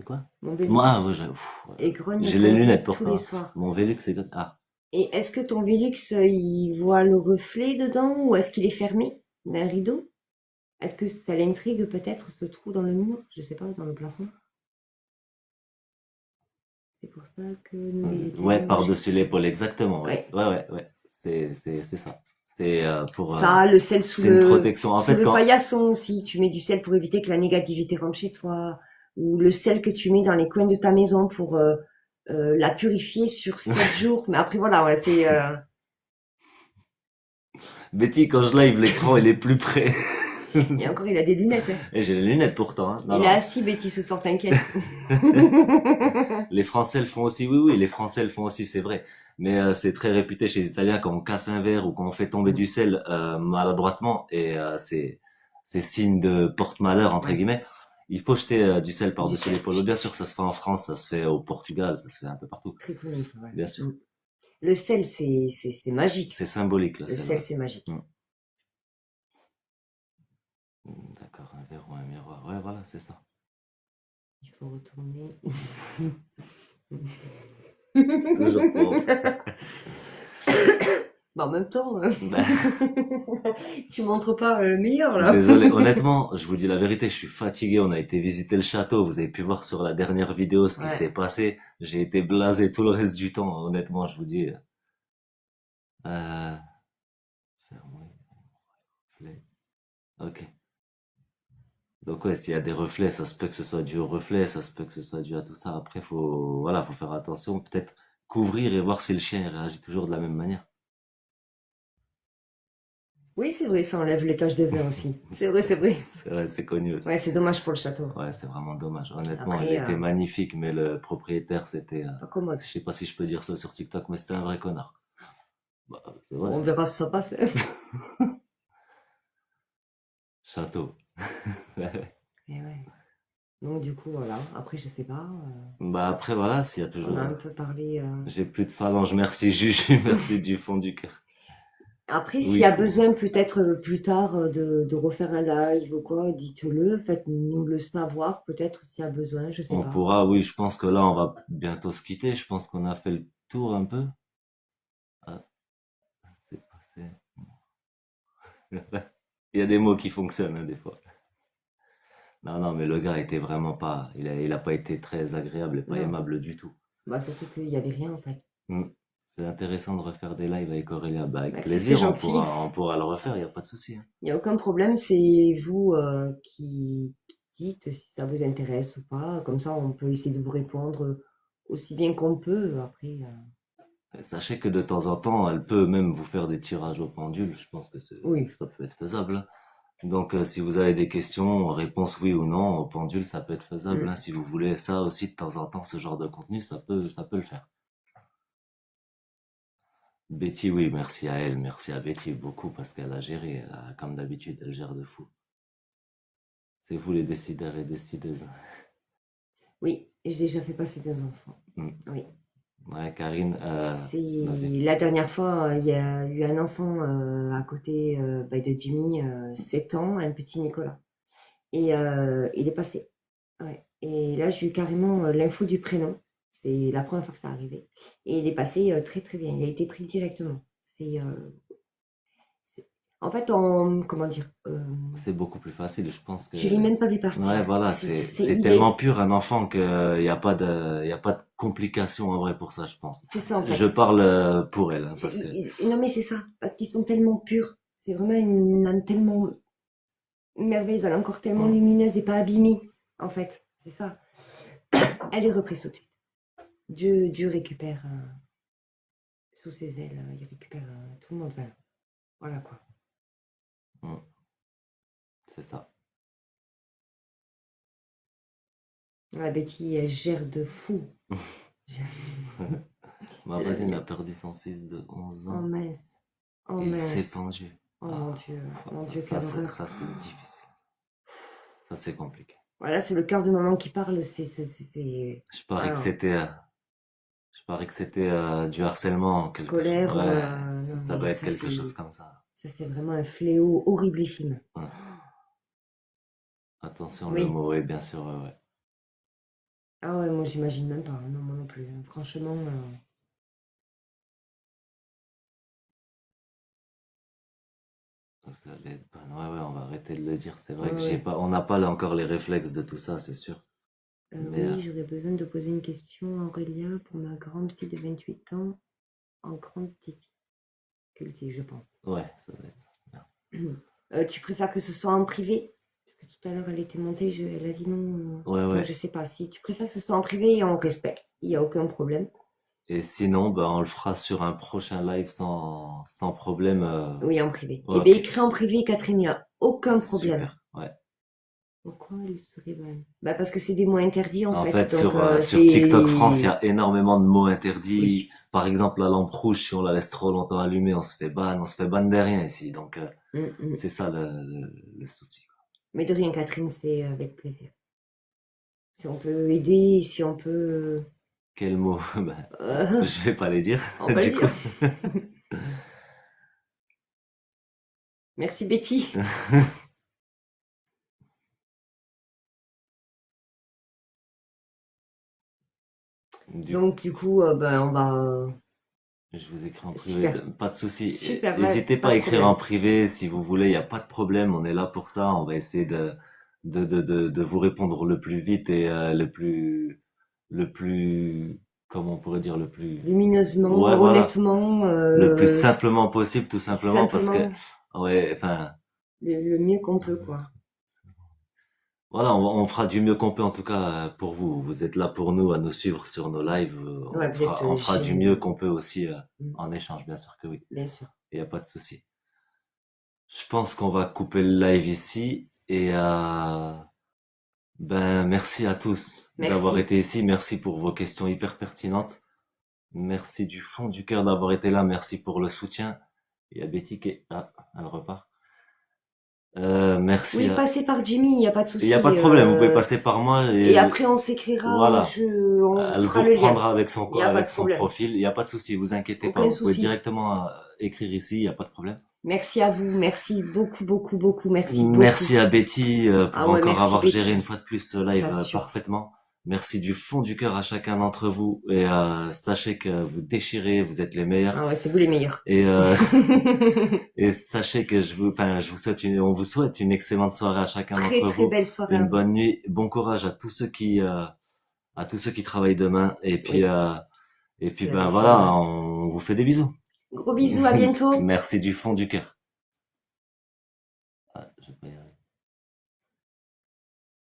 Quoi? mon Moi, Vélux ouais, ouais. et grogne J'ai les lunettes quasi tous les pourtant. soirs. Mon Vélux, c'est... Ah, Et est-ce que ton Vélux, il voit le reflet dedans ou est-ce qu'il est fermé d'un rideau? Est-ce que ça l'intrigue peut-être ce trou dans le mur? Je sais pas, dans le plafond. C'est pour ça que nous les ouais, Italiens, par-dessus l'épaule, exactement, ouais. Ouais. Ouais. C'est ça. C'est pour... Ça, le sel sous c'est une le, protection. En sous fait, le quand... paillasson aussi. Tu mets du sel pour éviter que la négativité rentre chez toi. Ou le sel que tu mets dans les coins de ta maison pour la purifier sur 7 jours. Mais après, voilà, ouais, c'est... Betty, quand je live, l'écran, il est plus près. Et encore, il a des lunettes. Hein. Et j'ai les lunettes pourtant. Hein. Non, Il non. est assis, Betty, ce soir, t'inquiète. Les Français le font aussi, oui, les Français le font aussi, c'est vrai. Mais c'est très réputé chez les Italiens quand on casse un verre ou quand on fait tomber du sel maladroitement et c'est signe de porte-malheur entre Ouais. guillemets. Il faut jeter du sel Du par-dessus sel. l'épaule. Bien sûr, ça se fait en France, ça se fait au Portugal, ça se fait un peu partout. Très connu, ça, ouais. Bien sûr, Le sel, c'est magique. c'est symbolique le Le sel. sel, c'est magique. D'accord, un verre ou un miroir. Ouais, voilà, c'est ça. Il faut retourner. C'est toujours pour... Bah, en même temps, Ben, tu montres pas le meilleur, là. désolé, honnêtement, je vous dis la vérité, je suis fatigué. On a été visiter le château. Vous avez pu voir sur la dernière vidéo ce qui Ouais. s'est passé. J'ai été blasé tout le reste du temps. Honnêtement, je vous dis. Fermez, reflet. Ok. Donc ouais, s'il y a des reflets, ça se peut que ce soit dû au reflet, ça se peut que ce soit dû à tout ça. Après, voilà, faut faire attention. Peut-être couvrir et voir si le chien il réagit toujours de la même manière. Oui, c'est vrai, ça enlève les taches de verre aussi. C'est vrai, c'est vrai. C'est vrai, c'est connu aussi. Ouais, c'est dommage pour le château. Ouais, c'est vraiment dommage. Honnêtement, Après, il était magnifique, mais le propriétaire, c'était... pas commode. je sais pas si je peux dire ça sur TikTok, mais c'était un vrai connard. Bah, c'est On vrai. verra si ça passe. Château. Et ouais. Donc, du coup, voilà. Après, je sais pas. Bah après, voilà, s'il y a On toujours... a un peu parlé. J'ai plus de phalanges, merci Juju, merci du fond du cœur. Après, s'il Oui, y a comment... besoin peut-être plus tard de refaire un live ou quoi, dites-le. Faites-nous le savoir peut-être s'il y a besoin, je sais On pas. pourra, oui, je pense que là, on va bientôt se quitter. Je pense qu'on a fait le tour un peu. Ah, c'est passé. Il y a des mots qui fonctionnent, hein, des fois. Non, mais le gars était vraiment pas... Il a pas été très agréable et pas Non. aimable du tout. Bah, surtout qu'il y avait rien en fait. C'est intéressant de refaire des lives avec Aurélia. Bah, avec C'est plaisir, gentil. on pourra le refaire, il n'y a pas de souci. Hein. Il n'y a aucun problème, c'est vous qui dites si ça vous intéresse ou pas. Comme ça, on peut essayer de vous répondre aussi bien qu'on peut. Après, Et sachez que de temps en temps, elle peut même vous faire des tirages au pendule. Je pense que oui. ça peut être faisable. Hein. Donc, si vous avez des questions, réponse oui ou non, au pendule, ça peut être faisable. Hein. Si vous voulez ça aussi de temps en temps, ce genre de contenu, ça peut le faire. Betty, oui, merci à elle, merci à Betty beaucoup parce qu'elle a géré, comme d'habitude, elle gère de fou. C'est vous les décideurs et décideuses. Oui, j'ai déjà fait passer des enfants. Oui. Ouais, Karine, C'est vas-y. la dernière fois, il y a eu un enfant à côté de Jimmy, 7 ans, un petit Nicolas. Et il est passé. Ouais. Et là, j'ai eu carrément l'info du prénom. C'est la première fois que ça arrivait. Et il est passé très très bien. Il a été pris directement. En fait, comment dire, C'est beaucoup plus facile, je pense que... je l'ai même pas vu partir. Ouais, voilà, c'est tellement pur un enfant que y a pas de complications en vrai pour ça, je pense. C'est ça en fait. Je parle pour elle, hein, parce que... Non mais c'est ça, parce qu'ils sont tellement purs. C'est vraiment une âme tellement merveilleuse, elle est encore tellement lumineuse et pas abîmée, en fait. C'est ça. Elle est reprise tout de suite. Dieu récupère sous ses ailes, il récupère tout le monde. Enfin, voilà quoi. C'est ça. La Betty, elle gère de fou. Ma C'est la voisine a mienne. perdu son fils de 11 Oh ans. mince. Oh Il s'est mince. pendu. Oh mon Dieu, Ça, quelle horreur. ça, c'est difficile. Ça, c'est compliqué. Voilà, c'est le cœur de maman qui parle, c'est... Je parie que Alors, c'était du harcèlement, quelque chose. scolaire, Ouais, non, ça mais doit être quelque chose comme ça. ça c'est vraiment un fléau horriblissime. Ouais. Attention, le Oui. mot est bien sûr, ouais. Ah ouais, moi j'imagine même pas, non, moi non plus. Franchement, Ça allait être bonne. Ouais, on va arrêter de le dire. C'est vrai ouais, que ouais. on n'a pas là encore les réflexes de tout ça, c'est sûr. Mais Oui, j'aurais besoin de poser une question à Aurélia pour ma grande fille de 28 ans en grande difficulté, je pense. ouais, ça doit être ça. Tu préfères que ce soit en privé? Parce que tout à l'heure, elle était montée, elle a dit non. Ouais, Donc, ouais. je sais pas. Si tu préfères que ce soit en privé, on respecte. Il n'y a aucun problème. Et sinon, on le fera sur un prochain live sans problème. Oui, en privé. Ouais, Eh bien, ok. écris en privé, Catherine, il n'y a aucun problème. Super, ouais. Pourquoi elle serait bonne? Bah, parce que c'est des mots interdits, en En fait. fait, Donc, sur TikTok France, il y c'est... a énormément de mots interdits. Oui. Par exemple, la lampe rouge, si on la laisse trop longtemps allumée, on se fait ban de rien ici. Donc, c'est ça le souci. Mais de rien, Catherine, c'est avec plaisir. Si on peut aider, si on peut... Quel mot? Je vais pas les dire. On va du le coup. dire. Merci, Betty. Donc, du coup, on va... Je vous écris en privé, Super. pas de souci. Super, N'hésitez pas pas à de écrire problème. en privé si vous voulez, il n'y a pas de problème, on est là pour ça, on va essayer de vous répondre le plus vite et le plus, comment on pourrait dire, le plus, Lumineusement, ouais, voilà, honnêtement, le plus simplement possible, tout simplement, parce que, simplement, ouais, enfin, le mieux qu'on peut, quoi. voilà, on fera du mieux qu'on peut en tout cas pour vous. Vous êtes là pour nous, à nous suivre sur nos lives. Ouais, vous êtes On fera du géniaux. mieux qu'on peut aussi en échange, bien sûr que oui. Bien sûr. Il n'y a pas de souci. Je pense qu'on va couper le live ici et merci à tous d'avoir Merci. été ici. Merci pour vos questions hyper pertinentes. Merci du fond du cœur d'avoir été là. Merci pour le soutien. Il y a Betty qui elle repart. Merci. Oui, passez par Jimmy, il n'y a pas de Il n'y a souci. pas de problème. Vous pouvez passer par moi Et après, on s'écrira, voilà. on Elle fera vous le lien. reprendra avec son Il n'y a pas avec de son problème. profil. Il n'y a pas de souci. Vous inquiétez pas. Aucun Vous pouvez souci. directement écrire ici. Il n'y a pas de problème. Merci à vous. Merci beaucoup, beaucoup, beaucoup. Merci beaucoup. Merci à Betty pour Ah ouais, encore merci, avoir Betty. géré une fois de plus ce live T'assures. parfaitement. Merci du fond du cœur à chacun d'entre vous et sachez que vous déchirez, vous êtes les meilleurs. Ah ouais, c'est vous les meilleurs. Et et sachez que on vous souhaite une excellente soirée à chacun Très, d'entre très vous, belle soirée à une vous. bonne nuit, bon courage à tous ceux qui travaillent demain et puis Oui. C'est la vie, voilà, c'est la vie. on vous fait des bisous. Gros bisous, à bientôt. Merci du fond du cœur. Je vais pas y arriver.